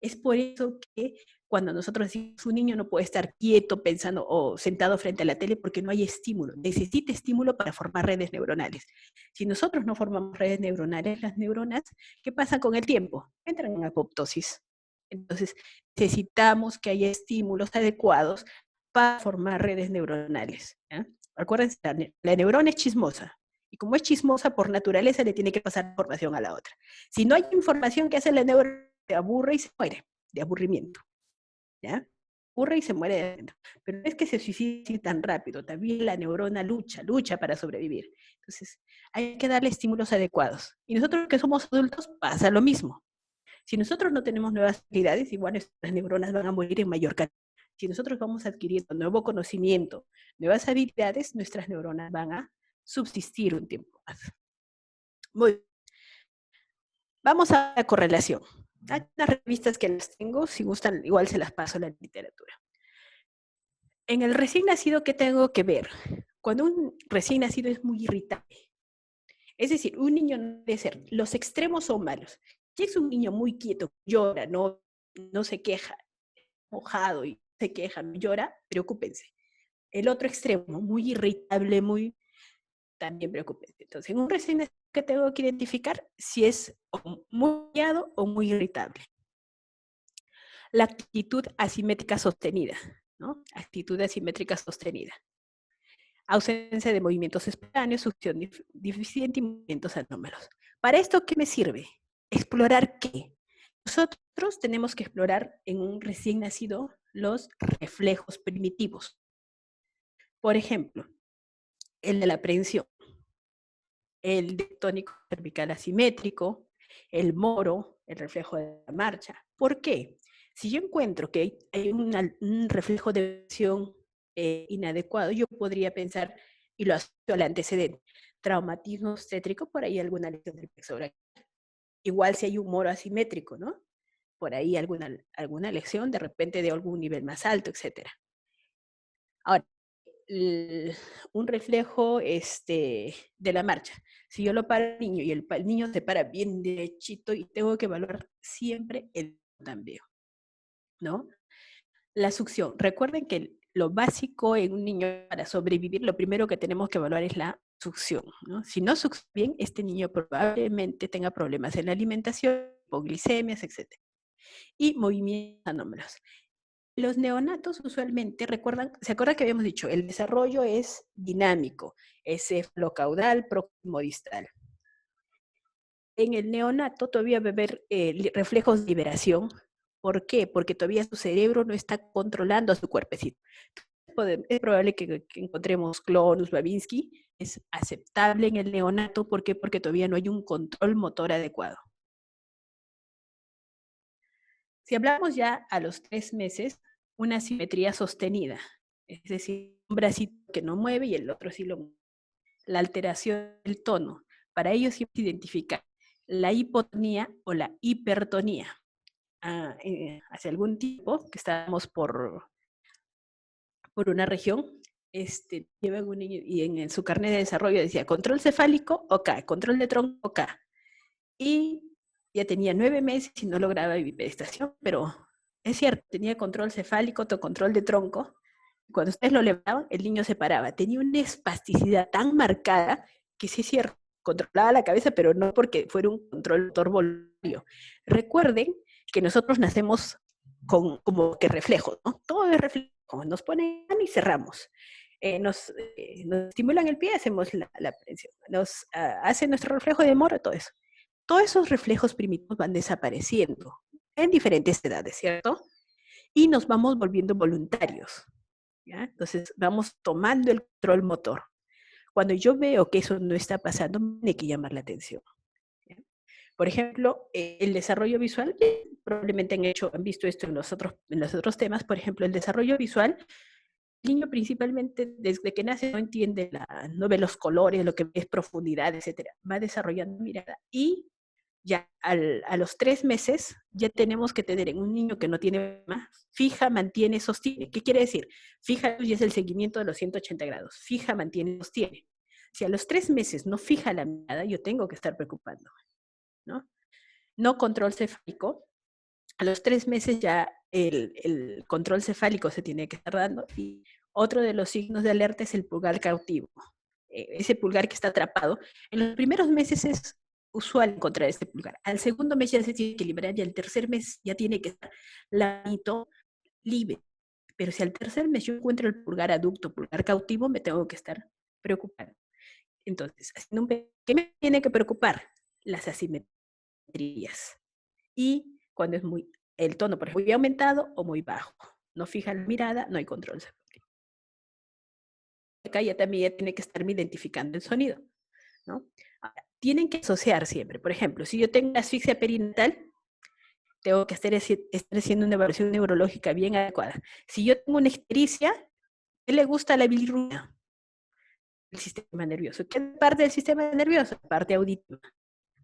S2: Es por eso que cuando nosotros decimos un niño no puede estar quieto pensando o sentado frente a la tele porque no hay estímulo. Necesita estímulo para formar redes neuronales. Si nosotros no formamos redes neuronales, las neuronas, ¿qué pasa con el tiempo? Entran en apoptosis. Entonces, necesitamos que haya estímulos adecuados para formar redes neuronales. ¿Ya? Acuérdense, la neurona es chismosa. Y como es chismosa, por naturaleza le tiene que pasar información a la otra. Si no hay información que hace la neurona, se aburre y se muere de aburrimiento. ¿Ya? Aburre y se muere de adentro. Pero no es que se suicide tan rápido, también la neurona lucha para sobrevivir. Entonces, hay que darle estímulos adecuados. Y nosotros que somos adultos pasa lo mismo. Si nosotros no tenemos nuevas habilidades, igual nuestras neuronas van a morir en mayor cantidad. Si nosotros vamos adquiriendo nuevo conocimiento, nuevas habilidades, nuestras neuronas van a subsistir un tiempo más. Muy bien. Vamos a la correlación. Hay unas revistas que las tengo, si gustan, igual se las paso a la literatura. En el recién nacido, ¿qué tengo que ver? Cuando un recién nacido es muy irritable, es decir, un niño no debe ser, los extremos son malos. Si es un niño muy quieto, llora, no se queja, mojado y se queja, no llora, preocúpense. El otro extremo, muy irritable, también preocúpense. Entonces, en un recién nacido, ¿qué tengo que identificar? Si es muy callado o muy irritable. La actitud asimétrica sostenida, ¿no? Actitud asimétrica sostenida. Ausencia de movimientos espontáneos, succión deficiente y movimientos anómalos. ¿Para esto qué me sirve? ¿Explorar qué? Nosotros tenemos que explorar en un recién nacido los reflejos primitivos. Por ejemplo, el de la aprehensión, el tónico cervical asimétrico, el moro, el reflejo de la marcha. ¿Por qué? Si yo encuentro que hay un reflejo de acción inadecuado, yo podría pensar, y lo asocio al antecedente, traumatismo obstétrico, por ahí alguna lesión del plexo braquial. Igual si hay un moro asimétrico, ¿no? Por ahí alguna lesión de repente de algún nivel más alto, etc. Ahora, un reflejo de la marcha. Si yo lo paro al niño y el niño se para bien derechito y tengo que evaluar siempre el tambeo, ¿no? La succión. Recuerden que lo básico en un niño para sobrevivir, lo primero que tenemos que evaluar es la succión, ¿no? Si no succiona bien, este niño probablemente tenga problemas en la alimentación, hipoglicemias, etc. Y movimientos anómalos. Los neonatos usualmente, ¿se acuerdan que habíamos dicho? El desarrollo es dinámico, es cefalocaudal, próximo distal. En el neonato todavía va a haber reflejos de liberación. ¿Por qué? Porque todavía su cerebro no está controlando a su cuerpecito. Es probable que encontremos clonus, Babinski. Es aceptable en el neonato. ¿Por qué? Porque todavía no hay un control motor adecuado. Si hablamos ya a los 3 meses, una simetría sostenida, es decir, un bracito que no mueve y el otro sí lo mueve. La alteración del tono, para ello sí identificar la hipotonía o la hipertonía. Hace algún tiempo que estábamos por por una región, llevan un niño y en su carnet de desarrollo decía control cefálico, OK, control de tronco, OK. Y ya tenía 9 meses y no lograba bipedestación, pero es cierto, tenía control cefálico, control de tronco. Cuando ustedes lo levantaban, el niño se paraba. Tenía una espasticidad tan marcada que sí es cierto, controlaba la cabeza, pero no porque fuera un control motor voluntario. Recuerden que nosotros nacemos con como que reflejos, ¿no? Todo es reflejo. Nos ponen y cerramos. Nos estimulan el pie, hacemos la prensión. Nos hace nuestro reflejo de moro, todo eso. Todos esos reflejos primitivos van desapareciendo en diferentes edades, ¿cierto? Y nos vamos volviendo voluntarios, ¿ya? Entonces vamos tomando el control motor. Cuando yo veo que eso no está pasando, me tiene que llamar la atención, ¿ya? Por ejemplo, el desarrollo visual, probablemente han visto esto en los otros temas, por ejemplo, el desarrollo visual, el niño principalmente desde que nace no entiende, no ve los colores, lo que ve es profundidad, etcétera. Va desarrollando mirada y ya a los 3 meses ya tenemos que tener en un niño que no tiene más, fija, mantiene, sostiene. ¿Qué quiere decir? Fija y es el seguimiento de los 180 grados. Fija, mantiene, sostiene. Si a los 3 meses no fija la mirada, yo tengo que estar preocupándome, ¿no? No control cefálico. A los 3 meses ya el control cefálico se tiene que estar dando. Y otro de los signos de alerta es el pulgar cautivo. Ese pulgar que está atrapado. En los primeros meses es usual encontrar este pulgar. Al segundo mes ya se tiene que liberar y al tercer mes ya tiene que estar la manito libre. Pero si al tercer mes yo encuentro el pulgar aducto, pulgar cautivo, me tengo que estar preocupando. Entonces, ¿qué me tiene que preocupar? Las asimetrías. Y cuando es el tono, por ejemplo, muy aumentado o muy bajo. No fija la mirada, no hay control. Acá ya también tiene que estarme identificando el sonido, ¿no? Ahora, tienen que asociar siempre. Por ejemplo, si yo tengo asfixia perinatal, tengo que estar haciendo una evaluación neurológica bien adecuada. Si yo tengo una ictericia, ¿qué le gusta a la bilirrubina? El sistema nervioso. ¿Qué parte del sistema nervioso? La parte auditiva.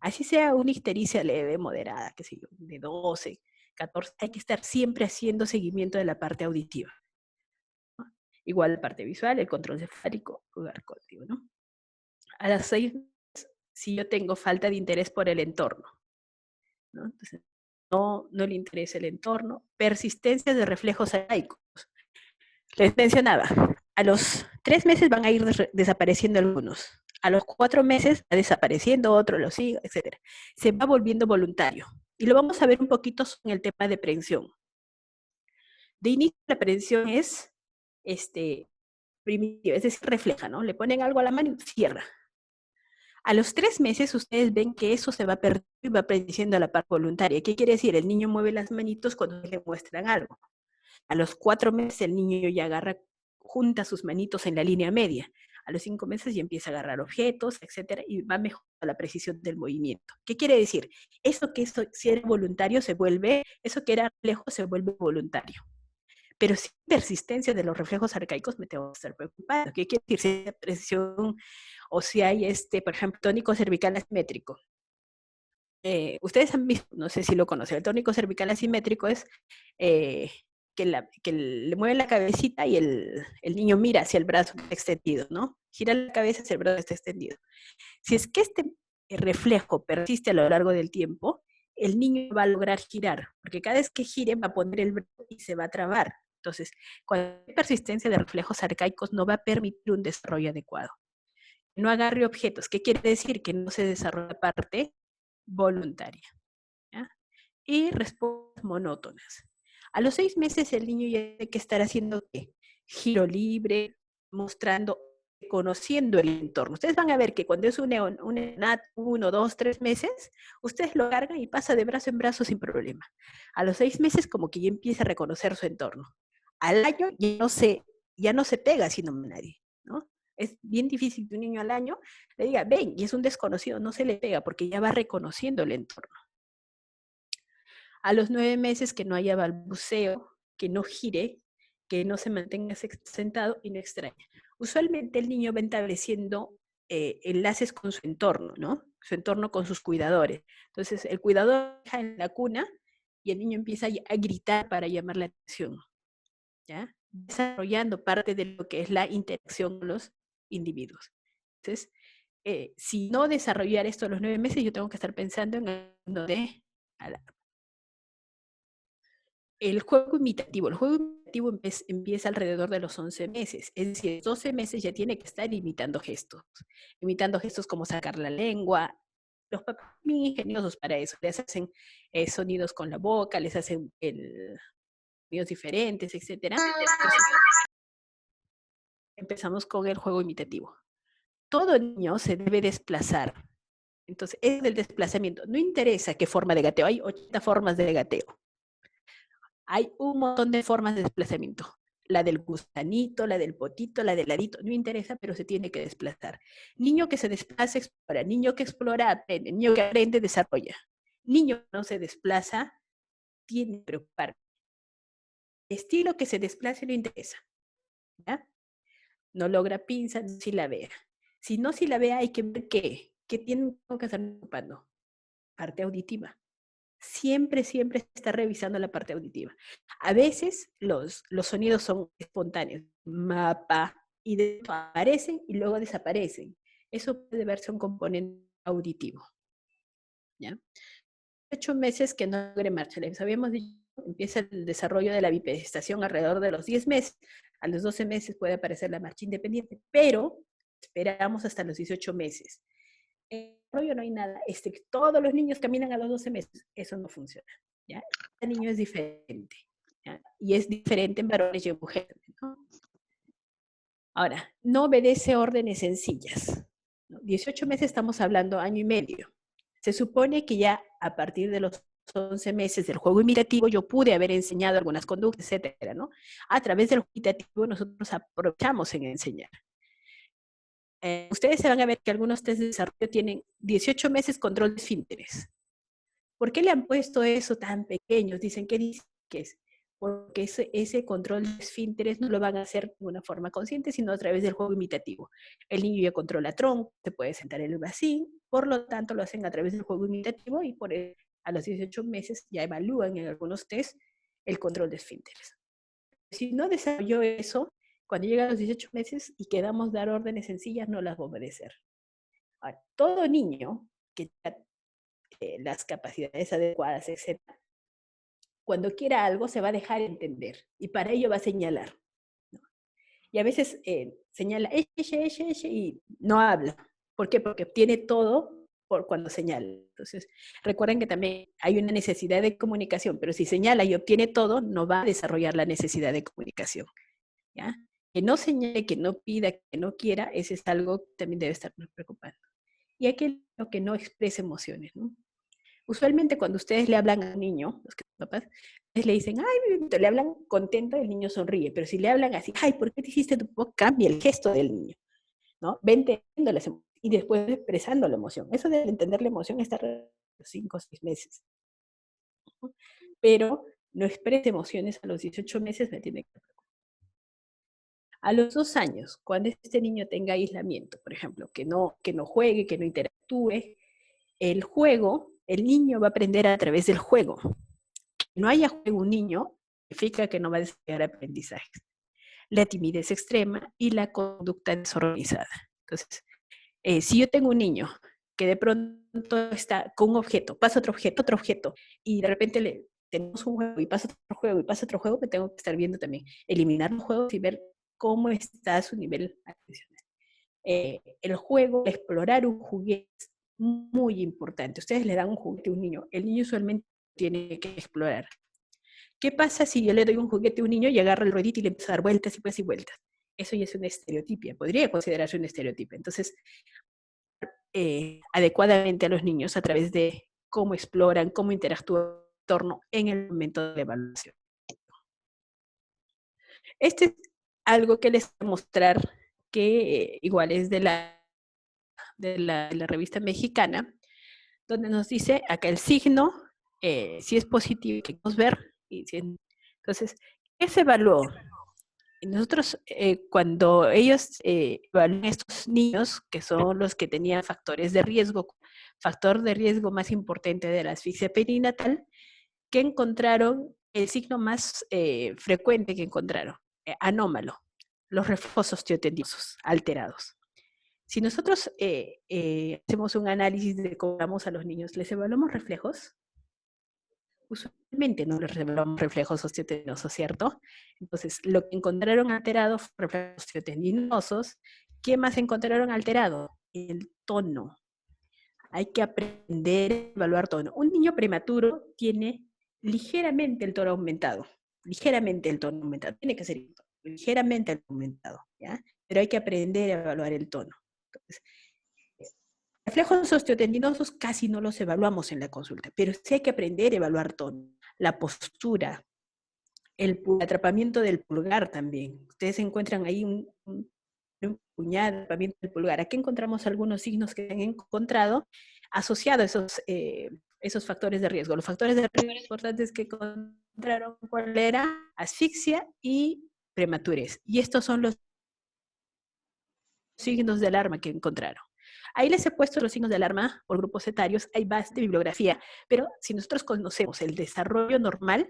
S2: Así sea una ictericia leve, moderada, qué sé yo, de 12, 14, hay que estar siempre haciendo seguimiento de la parte auditiva, ¿no? Igual la parte visual, el control cefálico, lugar cautivo, ¿no? A las 6, si yo tengo falta de interés por el entorno, ¿no? Entonces, no le interesa el entorno. Persistencia de reflejos arcaicos. Les mencionaba, a los 3 meses van a ir desapareciendo algunos. A los 4 meses va desapareciendo otro, lo sigue, etc. Se va volviendo voluntario. Y lo vamos a ver un poquito en el tema de prevención. De inicio, la prevención es primitiva, es decir, refleja, ¿no? Le ponen algo a la mano y cierra. A los 3 meses ustedes ven que eso se va perdiendo y va prediciendo a la parte voluntaria. ¿Qué quiere decir? El niño mueve las manitos cuando le muestran algo. A los 4 meses el niño ya junta sus manitos en la línea media. A los 5 meses ya empieza a agarrar objetos, etcétera, y va mejorando la precisión del movimiento. ¿Qué quiere decir? Eso si era voluntario eso que era reflejo se vuelve voluntario. Pero si hay persistencia de los reflejos arcaicos, me tengo que estar preocupado. ¿Qué quiere decir? Si hay precisión o si hay, por ejemplo, tónico cervical asimétrico. Ustedes han visto, no sé si lo conocen, el tónico cervical asimétrico es que le mueve la cabecita y el niño mira hacia el brazo que está extendido, ¿no? Gira la cabeza hacia el brazo que está extendido. Si es que este reflejo persiste a lo largo del tiempo, el niño va a lograr girar, porque cada vez que gire va a poner el brazo y se va a trabar. Entonces, cuando hay persistencia de reflejos arcaicos, no va a permitir un desarrollo adecuado. No agarre objetos. ¿Qué quiere decir? Que no se desarrolla parte voluntaria, ¿ya? Y respuestas monótonas. A los 6 meses el niño ya tiene que estar haciendo ¿qué? Giro libre, mostrando, conociendo el entorno. Ustedes van a ver que cuando es un neonato, 1, 2, 3 meses, ustedes lo cargan y pasa de brazo en brazo sin problema. A los 6 meses como que ya empieza a reconocer su entorno. Al año ya no se pega haciendo nadie, ¿no? Es bien difícil que un niño al año le diga, ven, y es un desconocido, no se le pega porque ya va reconociendo el entorno. A los 9 meses que no haya balbuceo, que no gire, que no se mantenga sentado y no extraña. Usualmente el niño va estableciendo enlaces con su entorno, ¿no? Su entorno con sus cuidadores. Entonces el cuidador deja en la cuna y el niño empieza a gritar para llamar la atención, ¿ya? desarrollando parte de lo que es la interacción con los individuos. Entonces, si no desarrollar esto a los 9 meses, yo tengo que estar pensando en el mundo de alarma. El juego imitativo. El juego imitativo empieza alrededor de los 11 meses. Es decir, 12 meses ya tiene que estar imitando gestos. Imitando gestos como sacar la lengua. Los papás son muy ingeniosos para eso. Les hacen sonidos con la boca, les hacen sonidos diferentes, etc. Entonces, empezamos con el juego imitativo. Todo niño se debe desplazar. Entonces, es el desplazamiento. No interesa qué forma de gateo. Hay 80 formas de gateo. Hay un montón de formas de desplazamiento. La del gusanito, la del potito, la del ladito, no interesa, pero se tiene que desplazar. Niño que se desplaza, explora. Niño que explora, aprende. Niño que aprende, desarrolla. Niño que no se desplaza, tiene que preocupar. El estilo que se desplace no interesa. ¿Ya? No logra pinza, no silabea. Si no silabea, hay que ver qué tiene que estar preocupando. Parte auditiva. Siempre, siempre se está revisando la parte auditiva. A veces los sonidos son espontáneos, mapa, y aparecen y luego desaparecen. Eso puede verse un componente auditivo. ¿Ya? 8 meses que no logre marcha. Les habíamos dicho, empieza el desarrollo de la bipedestación alrededor de los 10 meses. A los 12 meses puede aparecer la marcha independiente, pero esperamos hasta los 18 meses. En el desarrollo no hay nada, todos los niños caminan a los 12 meses. Eso no funciona. ¿Ya? Cada niño es diferente. ¿Ya? Y es diferente en varones y en mujeres, ¿no? Ahora, no obedece órdenes sencillas. 18 meses estamos hablando año y medio. Se supone que ya a partir de los 11 meses del juego imitativo yo pude haber enseñado algunas conductas, etcétera, ¿no? A través del juego imitativo nosotros aprovechamos en enseñar. Ustedes se van a ver que algunos test de desarrollo tienen 18 meses control de esfínteres. ¿Por qué le han puesto eso tan pequeños? Dicen que es porque ese control de esfínteres no lo van a hacer de una forma consciente, sino a través del juego imitativo. El niño ya controla tronco, se puede sentar en el vacío, por lo tanto lo hacen a través del juego imitativo y por eso, a los 18 meses ya evalúan en algunos test el control de esfínteres. Si no desarrolló eso, cuando llega a los 18 meses y quedamos dar órdenes sencillas, no las va a obedecer. Ahora, todo niño que las capacidades adecuadas, etc., cuando quiera algo se va a dejar entender y para ello va a señalar, ¿no? Y a veces señala y no habla. ¿Por qué? Porque obtiene todo por cuando señala. Entonces, recuerden que también hay una necesidad de comunicación, pero si señala y obtiene todo, no va a desarrollar la necesidad de comunicación. ¿Ya? Que no señale, que no pida, que no quiera, ese es algo que también debe estar preocupando. Y aquel que no expresa emociones, ¿no? Usualmente cuando ustedes le hablan a un niño, los que son papás, le dicen, ay, le hablan contento, el niño sonríe, pero si le hablan así, ay, ¿por qué te hiciste tu popó? Cambia el gesto del niño, ¿no? Va entendiendo las emociones y después expresando la emoción. Eso de entender la emoción está a los 5 o 6 meses. ¿No? Pero no expresa emociones a los 18 meses, me tiene que preocupar. A los 2 años, cuando este niño tenga aislamiento, por ejemplo, que no juegue, que no interactúe, el juego, el niño va a aprender a través del juego. Que no haya juego un niño significa que no va a desarrollar aprendizajes. La timidez extrema y la conducta desorganizada. Entonces, si yo tengo un niño que de pronto está con un objeto, pasa otro objeto, y de repente tenemos un juego y pasa otro juego y pasa otro juego, me tengo que estar viendo también, eliminar los juegos y ver cómo está su nivel atencional. El juego, explorar un juguete es muy importante. Ustedes le dan un juguete a un niño, el niño usualmente tiene que explorar. ¿Qué pasa si yo le doy un juguete a un niño y agarra el ruedito y le empieza a dar vueltas y vueltas? Eso ya es una estereotipia, podría considerarse una estereotipia. Entonces, adecuadamente a los niños a través de cómo exploran, cómo interactúan con el entorno en el momento de la evaluación. Este es algo que les voy a mostrar que igual es de la revista mexicana, donde nos dice acá el signo, si es positivo, que podemos ver. Entonces, ¿qué se evaluó? Nosotros, cuando ellos evalúan a estos niños, que son los que tenían factores de riesgo, factor de riesgo más importante de la asfixia perinatal, que encontraron el signo más frecuente que encontraron. anómalo, los reflejos osteotendinosos alterados. Si nosotros hacemos un análisis de cómo vamos a los niños, ¿les evaluamos reflejos? Usualmente no les evaluamos reflejos osteotendinosos, ¿cierto? Entonces, lo que encontraron alterado fue reflejos osteotendinosos. ¿Qué más encontraron alterado? El tono. Hay que aprender a evaluar tono. Un niño prematuro tiene ligeramente el tono aumentado. Ligeramente el tono aumentado. Tiene que ser ligeramente aumentado, ¿ya? Pero hay que aprender a evaluar el tono. Entonces, reflejos osteotendinosos casi no los evaluamos en la consulta, pero sí hay que aprender a evaluar tono, la postura, el atrapamiento del pulgar también. Ustedes encuentran ahí un puñado de atrapamiento del pulgar. Aquí encontramos algunos signos que han encontrado asociados a esos factores de riesgo. Los factores de riesgo importantes que encontraron, ¿cuál era? Asfixia y prematurez. Y estos son los signos de alarma que encontraron. Ahí les he puesto los signos de alarma por grupos etarios, hay bastante bibliografía, pero si nosotros conocemos el desarrollo normal,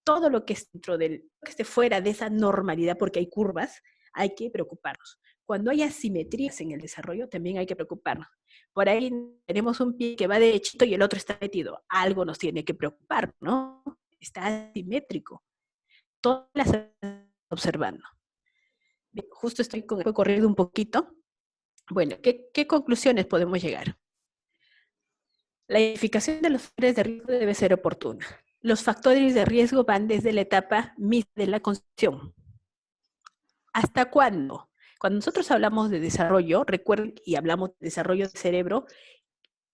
S2: todo lo que es dentro del, que esté fuera de esa normalidad, porque hay curvas, hay que preocuparnos. Cuando hay asimetrías en el desarrollo, también hay que preocuparnos. Por ahí tenemos un pie que va derechito y el otro está metido. Algo nos tiene que preocupar, ¿no? Está asimétrico. Todas las observando. Bien, justo estoy corriendo un poquito. Bueno, ¿qué conclusiones podemos llegar? La identificación de los factores de riesgo debe ser oportuna. Los factores de riesgo van desde la etapa misma de la concepción. ¿Hasta cuándo? Cuando nosotros hablamos de desarrollo, recuerden, y hablamos de desarrollo del cerebro,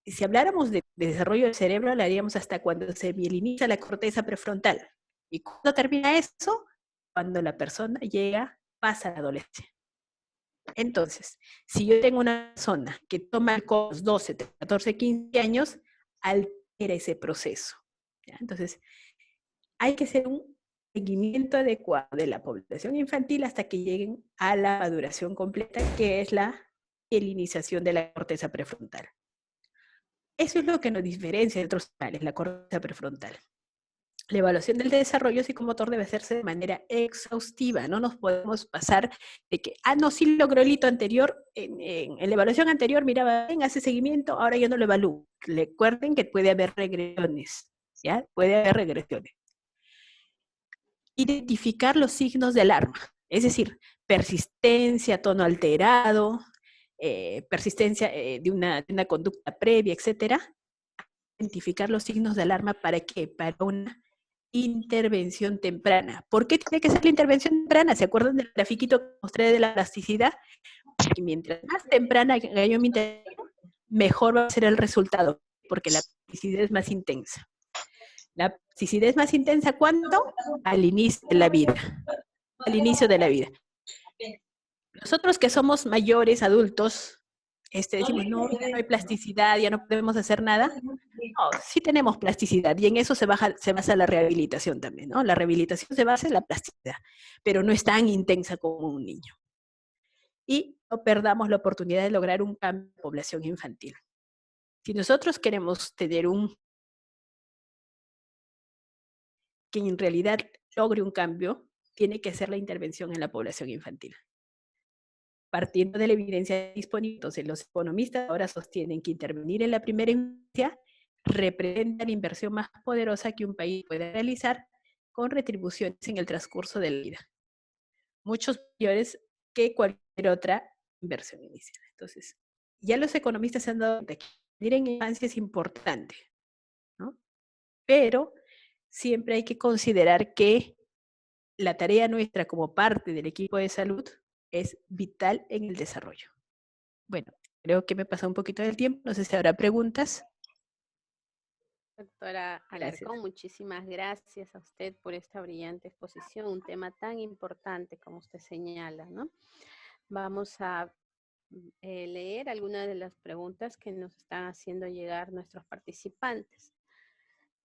S2: si habláramos de desarrollo del cerebro, hablaríamos hasta cuando se mieliniza la corteza prefrontal. ¿Y cuándo termina eso? Cuando la persona pasa a la adolescencia. Entonces, si yo tengo una persona que toma alcohol a los 12, 14, 15 años, altera ese proceso, ¿ya? Entonces, hay que hacer un seguimiento adecuado de la población infantil hasta que lleguen a la maduración completa, que es la mielinización de la corteza prefrontal. Eso es lo que nos diferencia de otros animales, la corteza prefrontal. La evaluación del desarrollo psicomotor debe hacerse de manera exhaustiva. No nos podemos pasar de que, no, sí logró el hito anterior, en la evaluación anterior miraba bien, hace seguimiento, ahora yo no lo evalúo. Recuerden que puede haber regresiones, ¿ya? Puede haber regresiones. Identificar los signos de alarma, es decir, persistencia, tono alterado, persistencia de una conducta previa, etcétera. Identificar los signos de alarma, ¿para qué? Para una intervención temprana. ¿Por qué tiene que ser la intervención temprana? ¿Se acuerdan del grafiquito que mostré de la plasticidad? Porque mientras más temprana yo mi intervención, mejor va a ser el resultado, porque la plasticidad es más intensa. La plasticidad es más intensa, ¿cuándo? Al inicio de la vida. Al inicio de la vida. Nosotros que somos mayores, adultos, decimos, no, ya no hay plasticidad, ya no podemos hacer nada. No, sí tenemos plasticidad y en eso se basa la rehabilitación también, ¿no? La rehabilitación se basa en la plasticidad, pero no es tan intensa como un niño. Y no perdamos la oportunidad de lograr un cambio en la población infantil. Si nosotros queremos tener que en realidad logre un cambio, tiene que hacer la intervención en la población infantil. Partiendo de la evidencia disponible, entonces los economistas ahora sostienen que intervenir en la primera infancia representa la inversión más poderosa que un país puede realizar con retribuciones en el transcurso de la vida, muchos mayores que cualquier otra inversión inicial. Entonces, ya los economistas se han dado cuenta que intervenir en infancia es importante, ¿no? Pero siempre hay que considerar que la tarea nuestra como parte del equipo de salud es vital en el desarrollo. Bueno, creo que me pasó un poquito del tiempo, no sé si habrá preguntas.
S1: Doctora
S2: Gracias.
S1: Alarcón, muchísimas gracias a usted por esta brillante exposición, un tema tan importante como usted señala, ¿no? Vamos a leer algunas de las preguntas que nos están haciendo llegar nuestros participantes.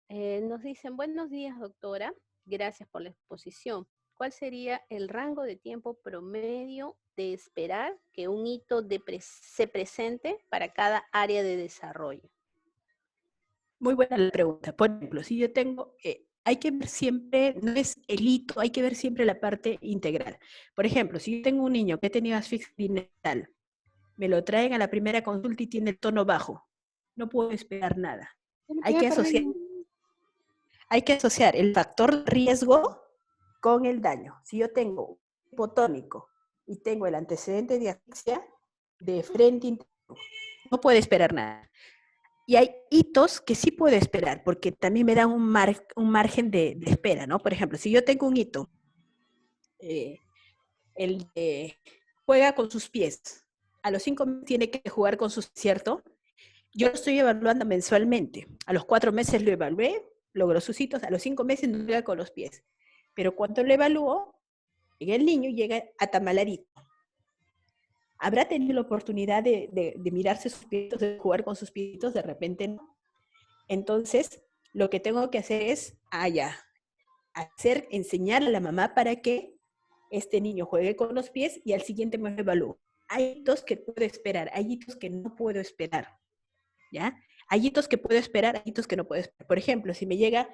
S1: Nos dicen, buenos días, doctora, gracias por la exposición. ¿Cuál sería el rango de tiempo promedio de esperar que un hito se presente para cada área de desarrollo?
S2: Muy buena la pregunta. Por ejemplo, si yo tengo hay que ver siempre, no es el hito, hay que ver siempre la parte integral. Por ejemplo, si yo tengo un niño que ha tenido asfixia perinatal, me lo traen a la primera consulta y tiene el tono bajo, no puedo esperar nada. Hay que asociar, hay que asociar el factor de riesgo con el daño. Si yo tengo un hipotónico y tengo el antecedente de asfixia, de frente interno, no puedo esperar nada. Y hay hitos que sí puedo esperar, porque también me dan un margen de espera, ¿no? Por ejemplo, si yo tengo un hito, el de juega con sus pies, a los 5 meses tiene que jugar con sus, ¿cierto? Yo lo estoy evaluando mensualmente. A los 4 meses lo evalué, logró sus hitos, a los 5 meses no juega con los pies. Pero cuando lo evalúo, llega el niño y llega a tamalarito. ¿Habrá tenido la oportunidad de mirarse sus piecitos, de jugar con sus piecitos? De repente no. Entonces, lo que tengo que hacer es, enseñar a la mamá para que este niño juegue con los pies y al siguiente me evalúo. Hay hitos que puedo esperar, hay hitos que no puedo esperar, ¿ya? Hay hitos que puedo esperar, hay hitos que no puedo esperar. Por ejemplo, si me llega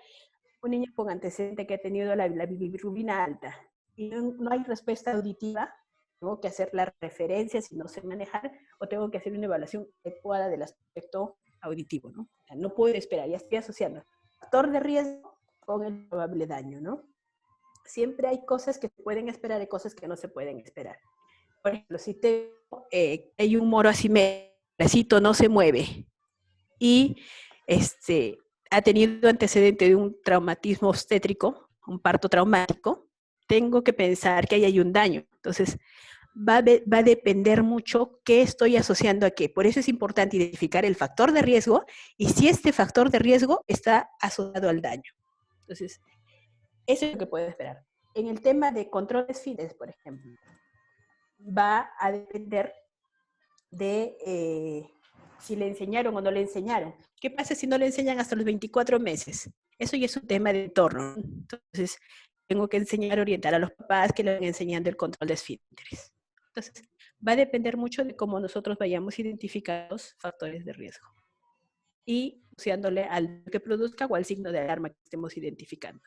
S2: un niño con antecedente que ha tenido la bilirrubina alta y no hay respuesta auditiva, tengo que hacer la referencia si no sé manejar o tengo que hacer una evaluación adecuada del aspecto auditivo, ¿no? O sea, no puedo esperar, ya estoy asociando factor de riesgo con el probable daño, ¿no? Siempre hay cosas que se pueden esperar y cosas que no se pueden esperar. Por ejemplo, si tengo, hay un moro asimétrico, el bracito no se mueve y ha tenido antecedente de un traumatismo obstétrico, un parto traumático, tengo que pensar que ahí hay un daño. Entonces, va a depender mucho qué estoy asociando a qué. Por eso es importante identificar el factor de riesgo y si este factor de riesgo está asociado al daño. Entonces, eso es lo que puedo esperar. En el tema de control de esfínteres, por ejemplo, va a depender de si le enseñaron o no le enseñaron. ¿Qué pasa si no le enseñan hasta los 24 meses? Eso ya es un tema de entorno. Entonces, tengo que enseñar, orientar a los papás que le van enseñando el control de esfínteres. Entonces, va a depender mucho de cómo nosotros vayamos identificando los factores de riesgo y asociándole al que produzca o al signo de alarma que estemos identificando.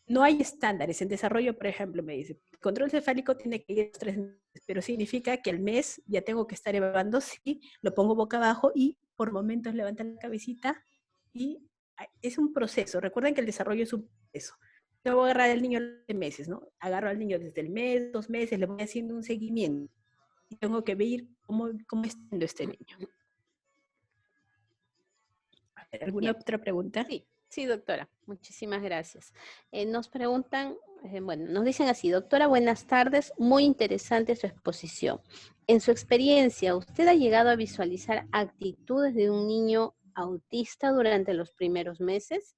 S2: No hay estándares. En desarrollo, por ejemplo, me dice, el control cefálico tiene que ir a los 3 meses, pero significa que al mes ya tengo que estar evaluando si lo pongo boca abajo y por momentos levantan la cabecita y es un proceso. Recuerden que el desarrollo es un proceso. No voy a agarrar al niño de meses, ¿no? Agarro al niño desde el mes, 2 meses, le voy haciendo un seguimiento y tengo que ver cómo está yendo este niño. ¿Alguna otra pregunta?
S1: Sí, sí, doctora. Muchísimas gracias. Nos preguntan, bueno, nos dicen así, doctora, buenas tardes, muy interesante su exposición. En su experiencia, ¿usted ha llegado a visualizar actitudes de un niño autista durante los primeros meses?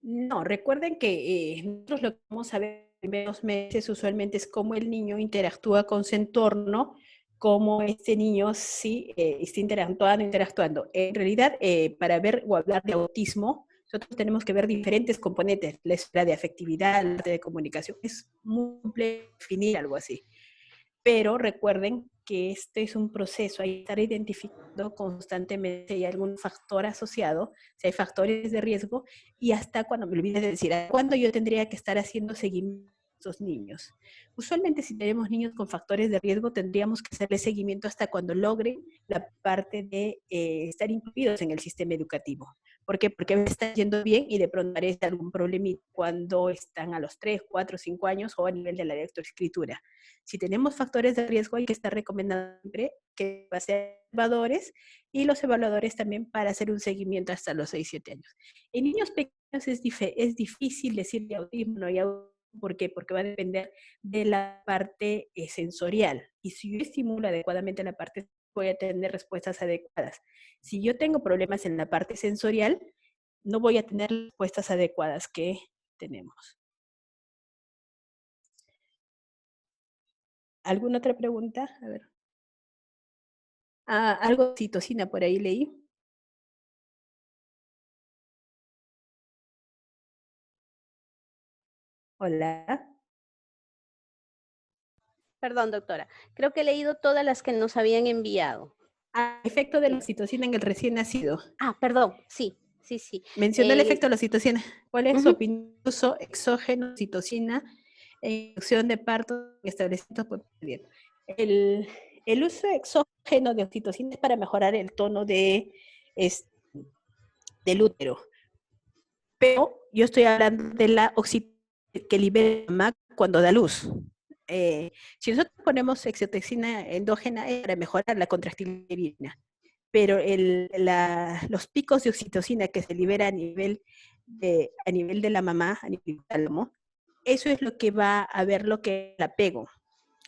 S2: No, recuerden que nosotros lo que vamos a ver en los primeros meses usualmente es cómo el niño interactúa con su entorno, cómo este niño sí está interactuando. En realidad, para ver o hablar de autismo, nosotros tenemos que ver diferentes componentes, la esfera de afectividad, la parte de comunicación. Es muy complejo definir algo así. Pero recuerden que este es un proceso, hay que estar identificando constantemente si hay algún factor asociado, si hay factores de riesgo, y hasta cuando me olvides de decir, ¿cuándo yo tendría que estar haciendo seguimiento a estos niños? Usualmente si tenemos niños con factores de riesgo, tendríamos que hacerle seguimiento hasta cuando logren la parte de estar incluidos en el sistema educativo. ¿Por qué? Porque están yendo bien y de pronto aparece algún problemita cuando están a los 3, 4, 5 años o a nivel de la lectoescritura. Si tenemos factores de riesgo, hay que estar recomendando siempre que va a ser evaluadores y los evaluadores también para hacer un seguimiento hasta los 6, 7 años. En niños pequeños es difícil decirle autismo, no hay autismo. ¿Por qué? Porque va a depender de la parte sensorial. Y si yo estimulo adecuadamente la parte, voy a tener respuestas adecuadas. Si yo tengo problemas en la parte sensorial, no voy a tener respuestas adecuadas que tenemos. ¿Alguna otra pregunta? A ver. Algo de oxitocina por ahí leí. Hola.
S1: Perdón, doctora. Creo que he leído todas las que nos habían enviado.
S2: Efecto de la oxitocina en el recién nacido.
S1: Perdón. Sí, Sí, sí.
S2: Mencionó el efecto de la oxitocina. ¿Cuál es su
S1: Ujú.
S2: opinión de uso exógeno de oxitocina en inducción de parto en establecimientos por pedir? El uso exógeno de oxitocina es para mejorar el tono es- del útero, pero yo estoy hablando de la oxitocina que libera la mamá cuando da luz. Si nosotros ponemos oxitocina endógena es para mejorar la contractilidad, pero los picos de oxitocina que se libera a nivel de la mamá, a nivel del tálamo, eso es lo que va a ver lo que es el apego.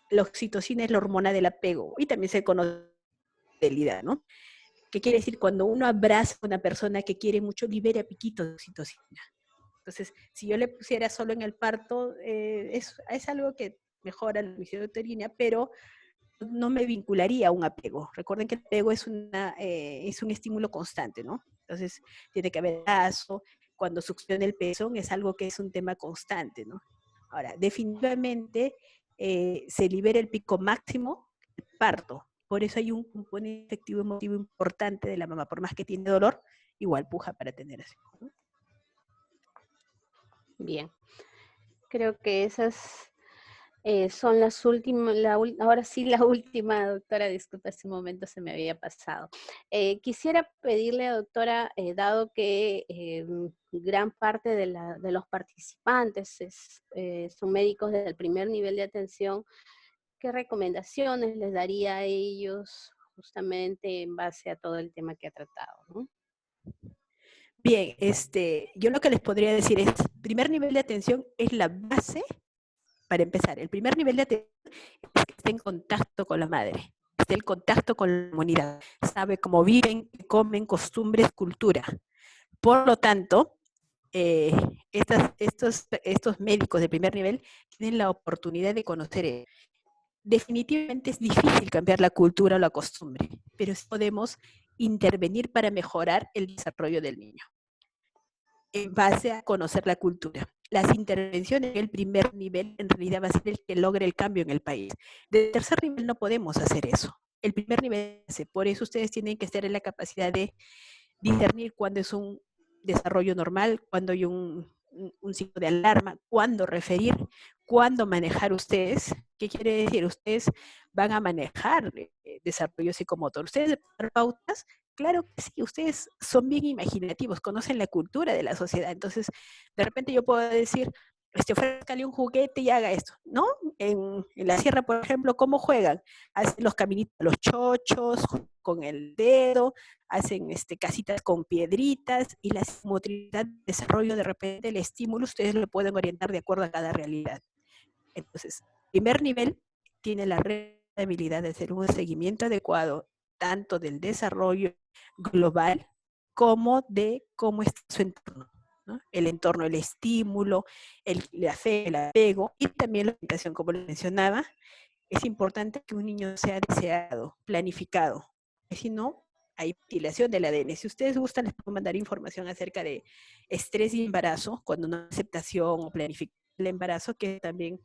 S2: La oxitocina es la hormona del apego y también se conoce como fidelidad, ¿no? ¿Qué quiere decir? Cuando uno abraza a una persona que quiere mucho, libera piquitos de oxitocina. Entonces, si yo le pusiera solo en el parto, es algo que mejora la emisión uterina, pero no me vincularía a un apego. Recuerden que el apego es un estímulo constante, ¿no? Entonces, tiene que haber abrazo. Cuando succiona el pezón es algo que es un tema constante, ¿no? Ahora, definitivamente se libera el pico máximo el parto. Por eso hay un componente efectivo emotivo importante de la mamá. Por más que tiene dolor, igual puja para tener así, ¿no?
S1: Bien. Creo que esas son las últimas, ahora sí la última, doctora, disculpa, hace un momento se me había pasado. Quisiera pedirle, doctora, dado que gran parte de los participantes son médicos del primer nivel de atención, ¿qué recomendaciones les daría a ellos justamente en base a todo el tema que ha tratado, ¿no?
S2: Bien, yo lo que les podría decir es, primer nivel de atención es la base para empezar. El primer nivel de atención es que esté en contacto con la madre, esté en contacto con la comunidad, sabe cómo viven, comen, costumbres, cultura. Por lo tanto, eh, estos médicos de primer nivel tienen la oportunidad de conocer eso. Definitivamente es difícil cambiar la cultura o la costumbre, pero sí podemos intervenir para mejorar el desarrollo del niño en base a conocer la cultura. Las intervenciones en el primer nivel en realidad va a ser el que logre el cambio en el país. De tercer nivel no podemos hacer eso. El primer nivel, por eso ustedes tienen que estar en la capacidad de discernir cuándo es un desarrollo normal, cuándo hay un signo de alarma, cuándo referir, cuándo manejar ustedes. ¿Qué quiere decir? Ustedes van a manejar desarrollo psicomotor. Ustedes dar pautas, claro que sí, ustedes son bien imaginativos, conocen la cultura de la sociedad. Entonces, de repente yo puedo decir, ofrézcale un juguete y haga esto, ¿no? En la sierra, por ejemplo, ¿cómo juegan? Hacen los caminitos, los chochos, con el dedo, hacen casitas con piedritas y la motricidad, desarrollo de repente, el estímulo, ustedes lo pueden orientar de acuerdo a cada realidad. Entonces, primer nivel tiene la habilidad de hacer un seguimiento adecuado tanto del desarrollo global como de cómo está su entorno, ¿no? El entorno, el estímulo, la fe, el apego y también la orientación, como les mencionaba. Es importante que un niño sea deseado, planificado, si no, hay mutilación del ADN. Si ustedes gustan, les puedo mandar información acerca de estrés y embarazo, cuando no hay aceptación o planificación del embarazo, que también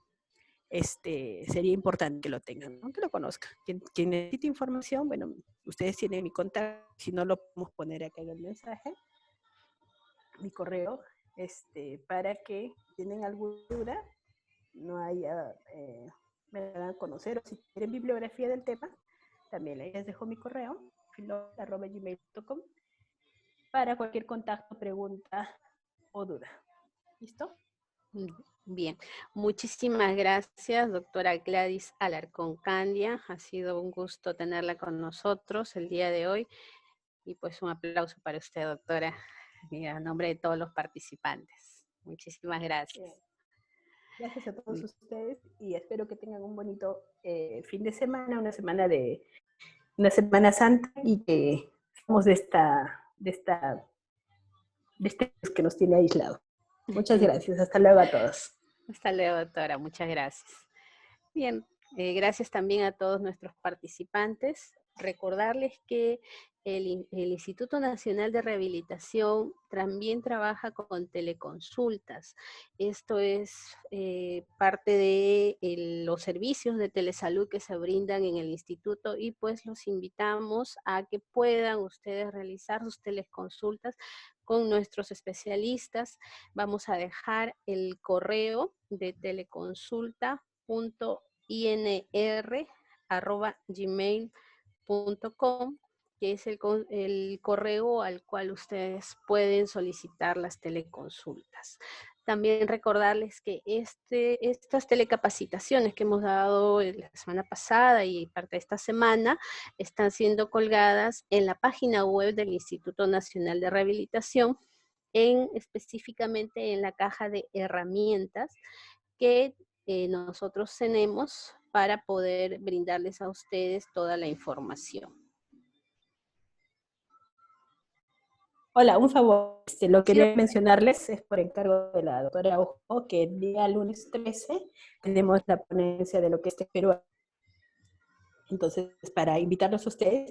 S2: sería importante que lo tengan, ¿no? Que lo conozcan. Quien necesite información, bueno, ustedes tienen mi contacto, si no lo podemos poner acá en el mensaje, mi correo, para que tienen alguna duda, no haya, me hagan conocer, o si quieren bibliografía del tema, también les dejo mi correo, filol@gmail.com, para cualquier contacto, pregunta o duda. ¿Listo?
S1: Bien, muchísimas gracias, doctora Gladys Alarcón Candia. Ha sido un gusto tenerla con nosotros el día de hoy. Y pues un aplauso para usted, doctora, y a nombre de todos los participantes. Muchísimas gracias.
S2: Gracias a todos ustedes y espero que tengan un bonito fin de semana, una semana santa y que somos de este que nos tiene aislado. Muchas gracias. Hasta luego a todos.
S1: Hasta luego, doctora. Muchas gracias. Bien, gracias también a todos nuestros participantes. Recordarles que el Instituto Nacional de Rehabilitación también trabaja con teleconsultas. Esto es parte de los servicios de telesalud que se brindan en el instituto y pues los invitamos a que puedan ustedes realizar sus teleconsultas con nuestros especialistas. Vamos a dejar el correo de teleconsulta.inr@gmail.com, que es el correo al cual ustedes pueden solicitar las teleconsultas. También recordarles que estas telecapacitaciones que hemos dado la semana pasada y parte de esta semana están siendo colgadas en la página web del Instituto Nacional de Rehabilitación, específicamente en la caja de herramientas que nosotros tenemos para poder brindarles a ustedes toda la información.
S2: Hola, un favor, lo
S1: Sí,
S2: quería mencionarles, es por encargo de la doctora Ojo, que el día lunes 13 tenemos la ponencia de lo que es peruano. Entonces, para invitarlos a ustedes,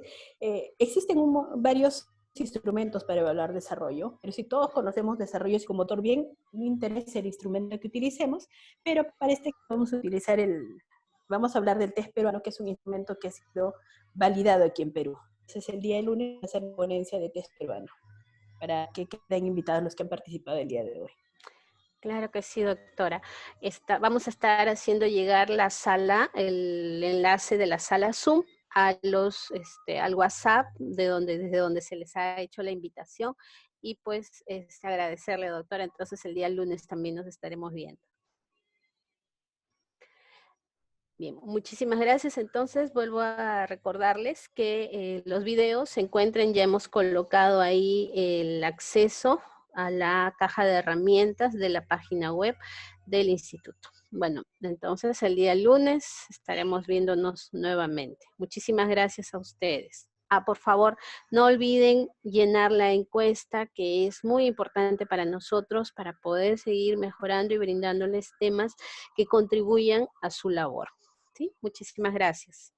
S2: existen varios instrumentos para evaluar desarrollo, pero si todos conocemos desarrollo psicomotor bien, no interesa el instrumento que utilicemos, pero para este vamos a utilizar vamos a hablar del test peruano, que es un instrumento que ha sido validado aquí en Perú. Ese es el día de lunes, hacer ponencia de test peruano, para que queden invitados los que han participado el día de hoy.
S1: Claro que sí, doctora. Vamos a estar haciendo llegar el enlace de la sala Zoom al WhatsApp desde donde se les ha hecho la invitación. Y pues agradecerle, doctora. Entonces el día lunes también nos estaremos viendo. Bien, muchísimas gracias. Entonces vuelvo a recordarles que los videos se encuentran, ya hemos colocado ahí el acceso a la caja de herramientas de la página web del instituto. Bueno, entonces el día lunes estaremos viéndonos nuevamente. Muchísimas gracias a ustedes. Por favor, no olviden llenar la encuesta, que es muy importante para nosotros para poder seguir mejorando y brindándoles temas que contribuyan a su labor. ¿Sí? Muchísimas gracias.